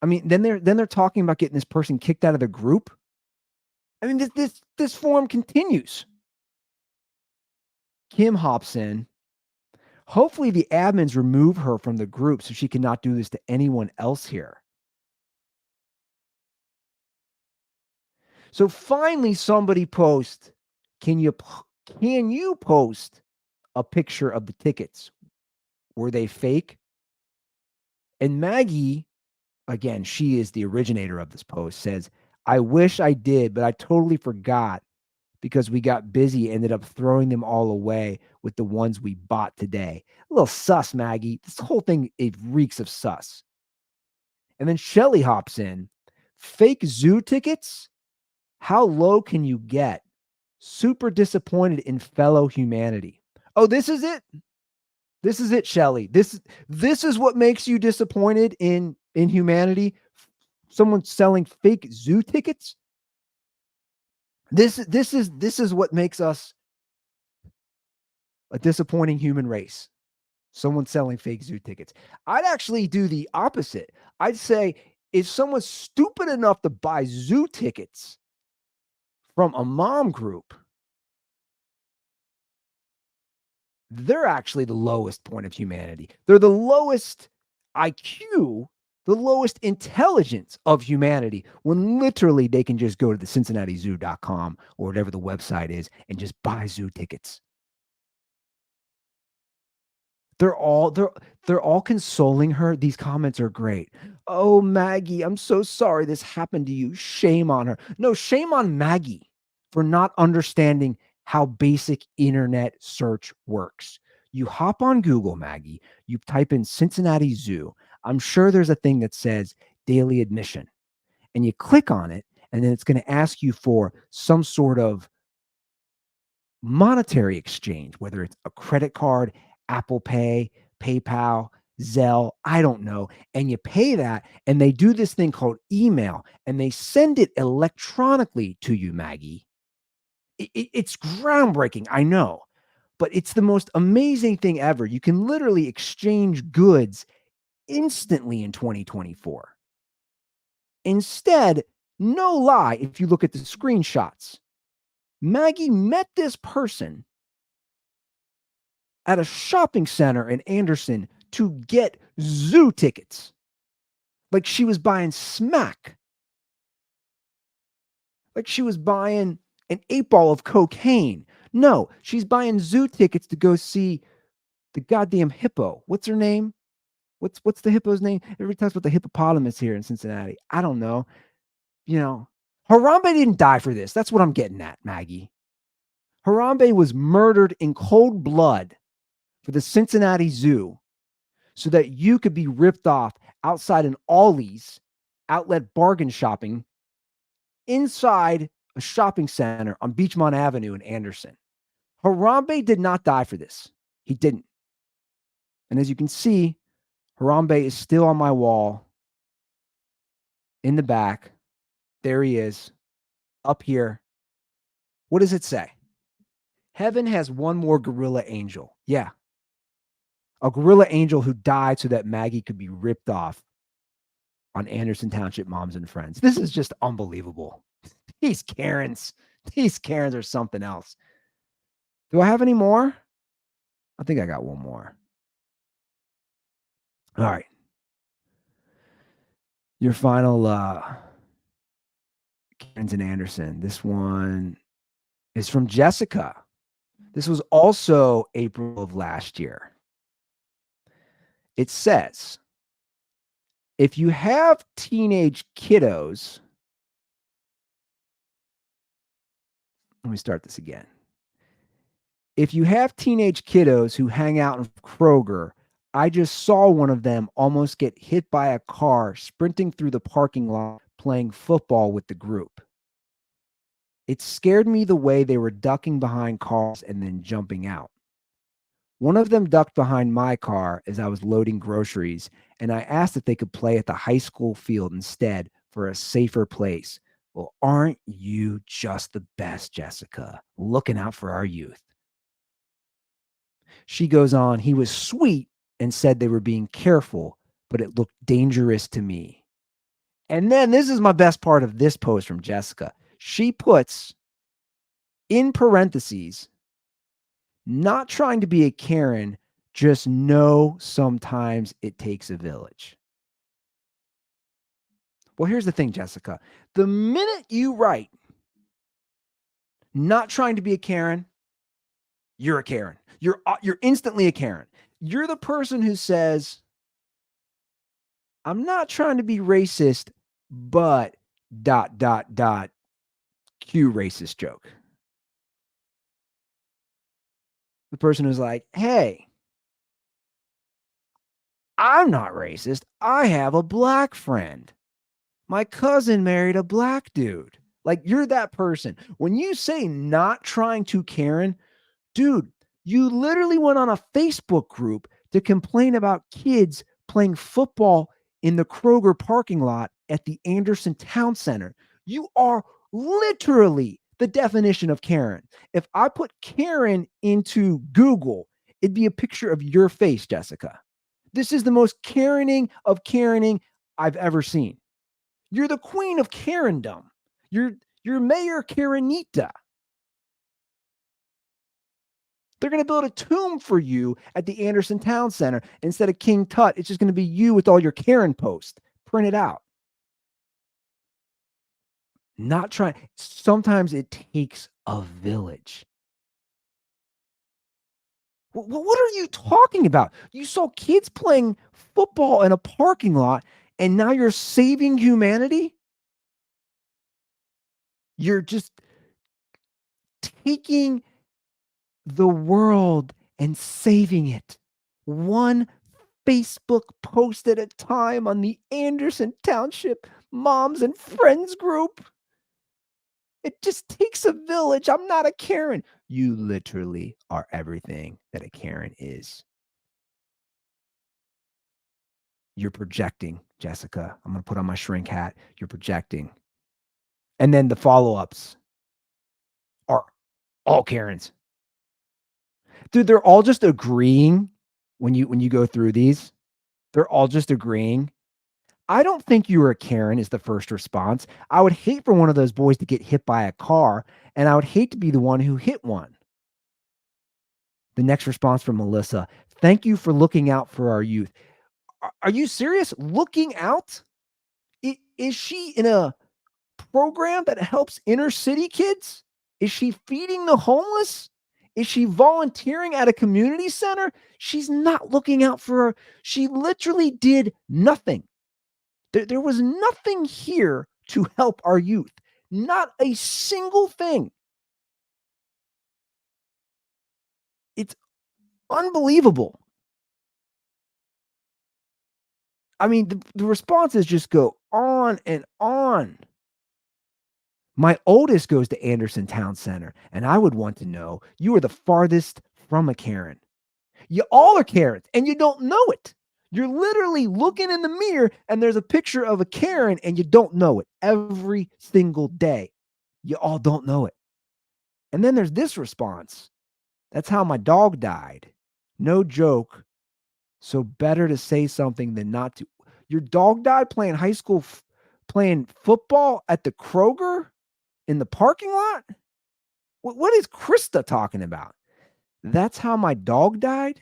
I mean, then they're talking about getting this person kicked out of the group. I mean, this form continues. Kim hops in. Hopefully the admins remove her from the group so she cannot do this to anyone else here. So finally somebody posts, can you post a picture of the tickets? Were they fake? And Maggie, again, she is the originator of this post, says, I wish I did, but I totally forgot because we got busy, ended up throwing them all away with the ones we bought today. A little sus, Maggie. This whole thing, it reeks of sus. And then Shelly hops in. Fake zoo tickets? How low can you get? Super disappointed in fellow humanity. Oh, this is it? This is it, Shelly. This is what makes you disappointed in humanity? Someone selling fake zoo tickets? This is what makes us a disappointing human race. Someone selling fake zoo tickets. I'd actually do the opposite. I'd say if someone's stupid enough to buy zoo tickets from a mom group, they're actually the lowest point of humanity. They're the lowest IQ, the lowest intelligence of humanity, when literally they can just go to the CincinnatiZoo.com or whatever the website is and just buy zoo tickets. They're all consoling her. These comments are great. Oh, Maggie, I'm so sorry this happened to you. Shame on her. No, shame on Maggie for not understanding how basic internet search works. You hop on Google, Maggie, you type in Cincinnati Zoo. I'm sure there's a thing that says daily admission, and you click on it, and then it's going to ask you for some sort of monetary exchange, whether it's a credit card, Apple Pay, PayPal, Zelle, I don't know. And you pay that, and they do this thing called email, and they send it electronically to you, Maggie. It's groundbreaking, I know, but it's the most amazing thing ever. You can literally exchange goods instantly in 2024. Instead, no lie, if you look at the screenshots, Maggie met this person at a shopping center in Anderson to get zoo tickets. Like she was buying smack. Like she was buying an 8-ball of cocaine. No, she's buying zoo tickets to go see the goddamn hippo. What's her name? What's the hippo's name? Everybody talks about the hippopotamus here in Cincinnati. I don't know. You know, Harambe didn't die for this. That's what I'm getting at, Maggie. Harambe was murdered in cold blood for the Cincinnati Zoo so that you could be ripped off outside an Ollie's outlet bargain shopping inside a shopping center on Beachmont Avenue in Anderson. Harambe did not die for this. He didn't. And as you can see, Harambe is still on my wall in the back. There he is, up here. What does it say? Heaven has one more gorilla angel. Yeah. A gorilla angel who died so that Maggie could be ripped off on Anderson Township Moms and Friends. This is just unbelievable. These Karens are something else. Do I have any more? I think I got one more. All right. Your final Karens and Anderson. This one is from Jessica. This was also April of last year. It says, if you have teenage kiddos, let me start this again. If you have teenage kiddos who hang out in Kroger, I just saw one of them almost get hit by a car sprinting through the parking lot playing football with the group. It scared me the way they were ducking behind cars and then jumping out. One of them ducked behind my car as I was loading groceries, and I asked if they could play at the high school field instead for a safer place. Well, aren't you just the best, Jessica? Looking out for our youth. She goes on, he was sweet and said they were being careful, but it looked dangerous to me. And then this is my best part of this post from Jessica. She puts in parentheses, not trying to be a Karen, just know sometimes it takes a village. Well, here's the thing, Jessica. The minute you write, not trying to be a Karen, you're a Karen. You're instantly a Karen. You're the person who says, I'm not trying to be racist, but ... cue racist joke. The person who's like, hey, I'm not racist. I have a black friend. My cousin married a black dude. Like, you're that person. When you say not trying to Karen, dude, you literally went on a Facebook group to complain about kids playing football in the Kroger parking lot at the Anderson Town Center. You are literally the definition of Karen. If I put Karen into Google, it'd be a picture of your face, Jessica. This is the most Karening of Karening I've ever seen. You're the queen of Karendom. You're Mayor Karenita. They're going to build a tomb for you at the Anderson Town Center. Instead of King Tut, it's just going to be you with all your Karen posts printed out. Not trying. Sometimes it takes a village. What are you talking about? You saw kids playing football in a parking lot, and now you're saving humanity? You're just taking the world and saving it. One Facebook post at a time on the Anderson Township Moms and Friends group. It just takes a village. I'm not a Karen. You literally are everything that a Karen is. You're projecting, Jessica. I'm going to put on my shrink hat. You're projecting. And then the follow-ups are all Karens. Dude, they're all just agreeing when you go through these. They're all just agreeing. I don't think you were a Karen is the first response. I would hate for one of those boys to get hit by a car, and I would hate to be the one who hit one. The next response from Melissa, thank you for looking out for our youth. Are you serious? Looking out? Is she in a program that helps inner city kids? Is she feeding the homeless? Is she volunteering at a community center? She's not looking out for her. She literally did nothing. There was nothing here to help our youth. Not a single thing. It's unbelievable. I mean, the responses just go on and on. My oldest goes to Anderson Town Center, and I would want to know, you are the farthest from a Karen. You all are Karens, and you don't know it. You're literally looking in the mirror, and there's a picture of a Karen, and you don't know it every single day. You all don't know it. And then there's this response. That's how my dog died. No joke. So better to say something than not to. Your dog died playing high school, playing football at the Kroger in the parking lot? What is Krista talking about? That's how my dog died?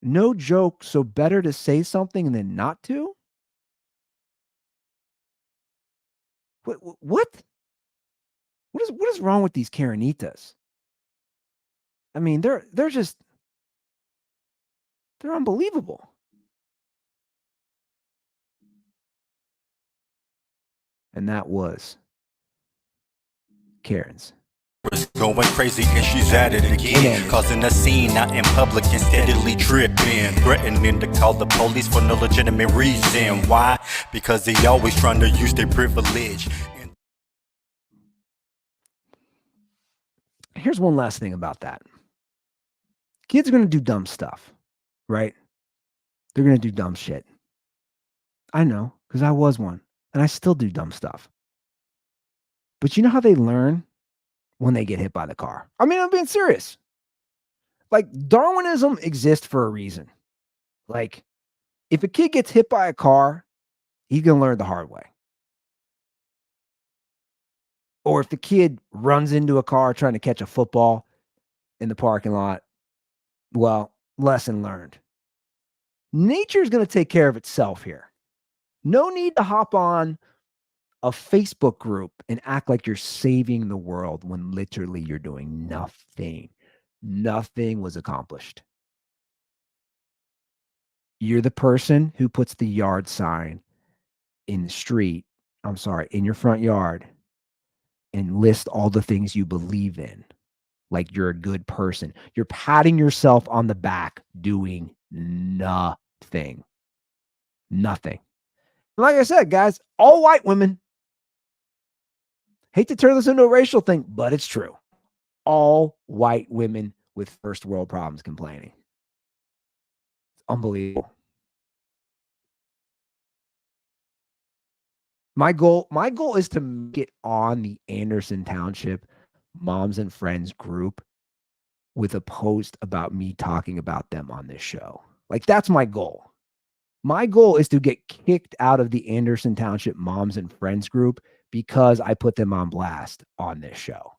No joke. So better to say something than not to? What? What is wrong with these Karenitas? I mean, they're unbelievable. And that was Karen's. Going crazy and she's at it again, causing a scene out in public and steadily tripping, threatening to call the police for no legitimate reason. Why? Because they always trying to use their privilege. Here's one last thing about that. Kids are going to do dumb stuff, right? They're going to do dumb shit. I know, because I was one, and I still do dumb stuff. But you know how they learn? When they get hit by the car. I mean, I'm being serious. Like, Darwinism exists for a reason. Like, if a kid gets hit by a car, he's going to learn the hard way. Or if the kid runs into a car trying to catch a football in the parking lot, well, lesson learned. Nature is going to take care of itself here. No need to hop on a Facebook group and act like you're saving the world when literally you're doing nothing. Nothing was accomplished. You're the person who puts the yard sign in the street, in your front yard, and list all the things you believe in. Like you're a good person. You're patting yourself on the back, doing nothing. Nothing. Like I said, guys, all white women. Hate to turn this into a racial thing, but it's true. All white women with first world problems complaining. It's unbelievable. My goal is to make it on the Anderson Township Moms and Friends group with a post about me talking about them on this show. Like, that's my goal. My goal is to get kicked out of the Anderson Township Moms and Friends group because I put them on blast on this show.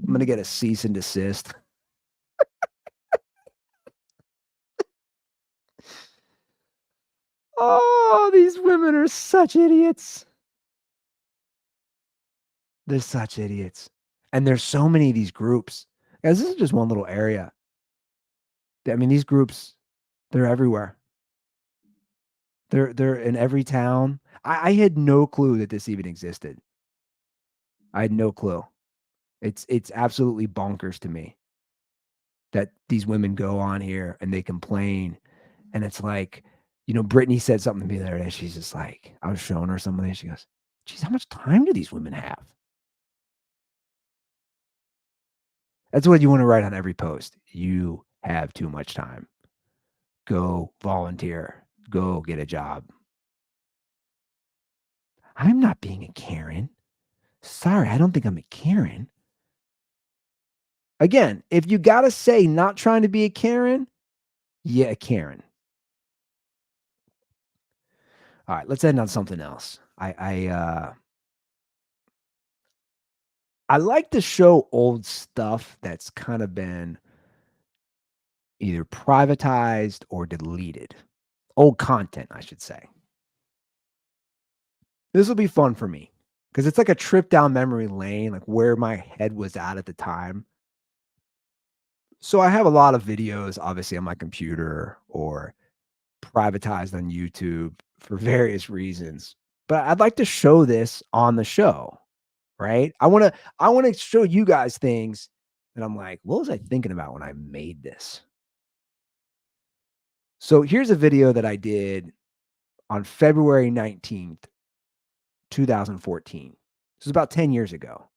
I'm gonna get a cease and desist. Oh, these women are such idiots. They're such idiots. And there's so many of these groups. Guys, this is just one little area. I mean, these groups, they're everywhere. They're in every town. I had no clue that this even existed. I had no clue. It's absolutely bonkers to me that these women go on here and they complain. And it's like, you know, Brittany said something to me the other day. She's just like, I was showing her something. She goes, geez, how much time do these women have? That's what you want to write on every post. You have too much time. Go volunteer. Go get a job. I'm not being a Karen. Sorry, I don't think I'm a Karen. Again, if you got to say not trying to be a Karen, yeah, a Karen. All right, let's end on something else. I like to show old stuff that's kind of been either privatized or deleted. Old content, I should say. This will be fun for me because it's like a trip down memory lane, like where my head was at the time. So I have a lot of videos, obviously, on my computer or privatized on YouTube for various reasons. But I'd like to show this on the show, right? I want to show you guys things that I'm like, what was I thinking about when I made this? So here's a video that I did on February 19th, 2014. This is about 10 years ago.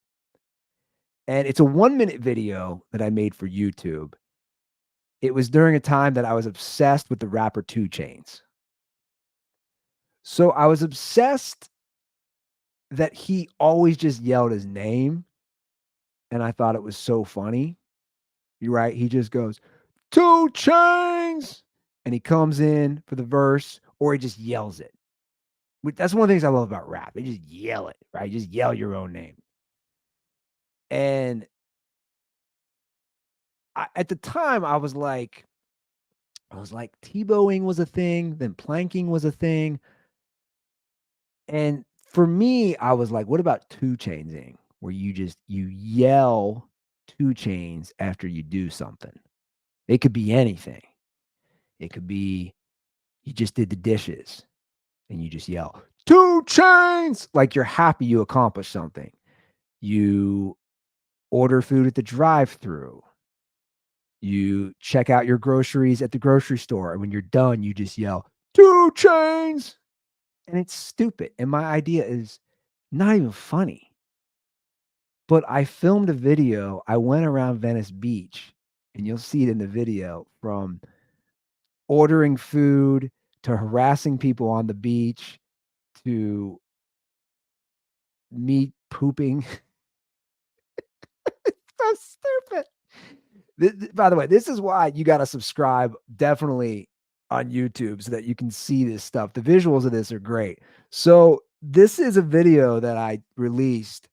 And it's a 1-minute video that I made for YouTube. It was during a time that I was obsessed with the rapper 2 Chainz. So I was obsessed that he always just yelled his name. And I thought it was so funny. You're right. He just goes, 2 Chainz. And he comes in for the verse or he just yells it. That's one of the things I love about rap. They just yell it, right? Just yell your own name. And at the time, I was like, Tebowing was a thing, then planking was a thing. And for me, I was like, what about 2 Chainzing, where you yell 2 Chainz after you do something? It could be anything. It could be you just did the dishes and you just yell 2 Chainz, like you're happy you accomplished something. You order food at the drive-thru. You check out your groceries at the grocery store. And when you're done, you just yell 2 Chainz. And it's stupid. And my idea is not even funny. But I filmed a video. I went around Venice Beach, and you'll see it in the video, from ordering food to harassing people on the beach to me pooping. It's so stupid. By the way, this is why you got to subscribe definitely on YouTube so that you can see this stuff. The visuals of this are great. So this is a video that I released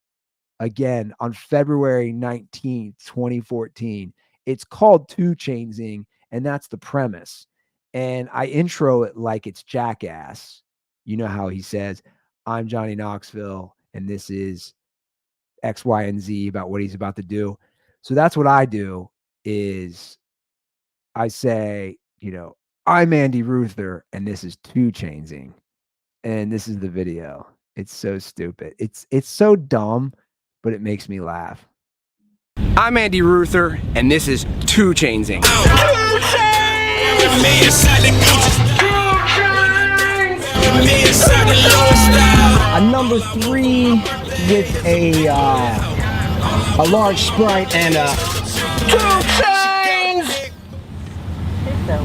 again on February 19th, 2014. It's called 2 Chainzing, and that's the premise. And I intro it like it's Jackass. You know how he says, I'm Johnny Knoxville, and this is X, Y, and Z about what he's about to do. So that's what I do. Is I say, you know, I'm Andy Ruther, and this is 2 Chainzing, and this is the video. It's so stupid. It's so dumb, but it makes me laugh. I'm Andy Ruther, and this is 2 Chainzing. A number 3 with a large Sprite and a 2 Chainz. 2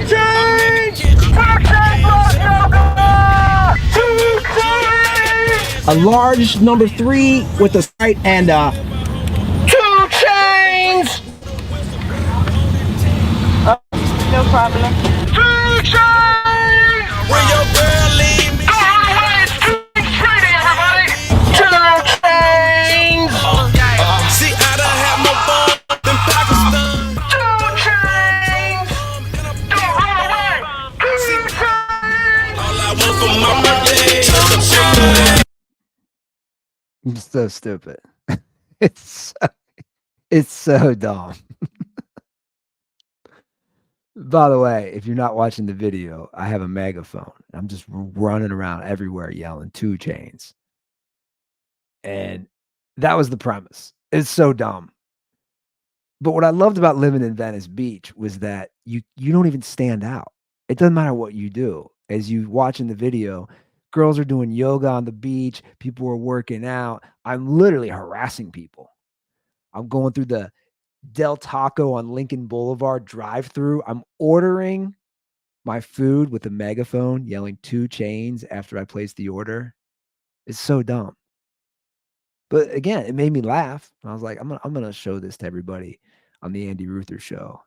Chainz. A large number 3 with a Sprite and a 2 Chainz. No problem. 2 Chainz. When your girl leave me. It's 2 Chainz, everybody. It's so stupid. It's it's so dumb. By the way, if you're not watching the video, I have a megaphone. I'm just running around everywhere yelling 2 Chains. And that was the premise. It's so dumb. But what I loved about living in Venice Beach was that you don't even stand out. It doesn't matter what you do. As you watching the video, girls are doing yoga on the beach, people are working out. I'm literally harassing people. I'm going through the Del Taco on Lincoln Boulevard drive-through. I'm ordering my food with a megaphone, yelling 2 Chains after I place the order. It's so dumb. But again, it made me laugh. I was like, I'm gonna show this to everybody on the Andy Ruther show.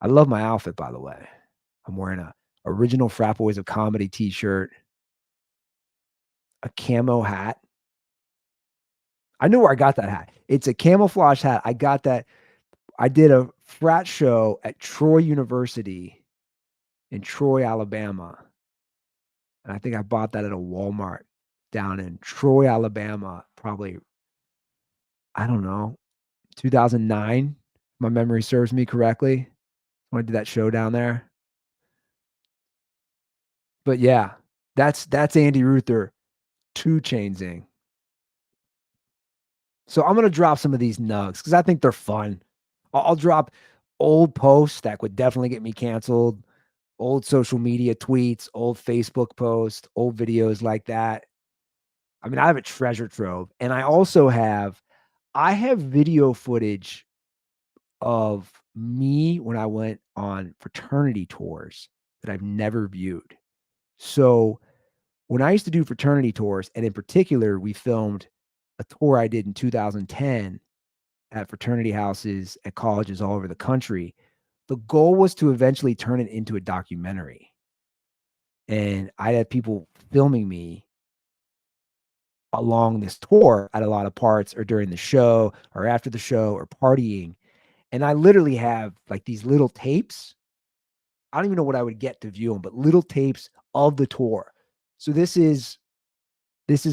I love my outfit, by the way. I'm wearing a original Frat Boys of Comedy t-shirt, a camo hat. I know where I got that hat. It's a camouflage hat. I got that. I did a frat show at Troy University in Troy, Alabama. And I think I bought that at a Walmart down in Troy, Alabama, probably, I don't know, 2009. My memory serves me correctly when I did that show down there. But yeah, that's Andy Ruther, 2 Chainzing. So I'm gonna drop some of these nugs because I think they're fun. I'll drop old posts that would definitely get me canceled, old social media tweets, old Facebook posts, old videos like that. I mean, I have a treasure trove, and I have video footage of me when I went on fraternity tours that I've never viewed. So when I used to do fraternity tours, and in particular, we filmed a tour I did in 2010 at fraternity houses at colleges all over the country. The goal was to eventually turn it into a documentary. And I had people filming me along this tour at a lot of parts or during the show or after the show or partying. And I literally have like these little tapes. I don't even know what I would get to view them, but little tapes of the tour. So this is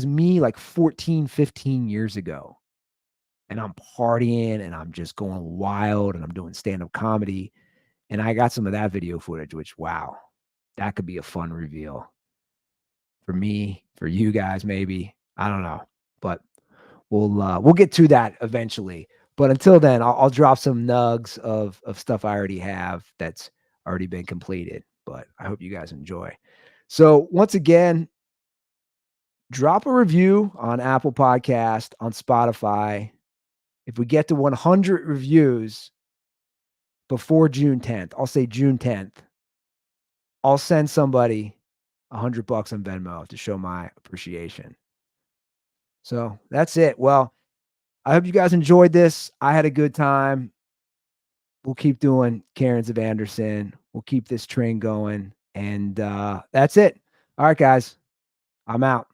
me like 14, 15 years ago. And I'm partying and I'm just going wild and I'm doing stand-up comedy. And I got some of that video footage, which, wow, that could be a fun reveal for me, for you guys, maybe. I don't know. But we'll get to that eventually. But until then, I'll drop some nugs of stuff I already have that's already been completed. But I hope you guys enjoy. So once again, drop a review on Apple Podcast, on Spotify. If we get to 100 reviews before June 10th, I'll say June 10th, I'll send somebody $100 on Venmo to show my appreciation. So that's it. Well, I hope you guys enjoyed this. I had a good time. We'll keep doing Karens of Anderson. We'll keep this train going. And that's it. All right, guys. I'm out.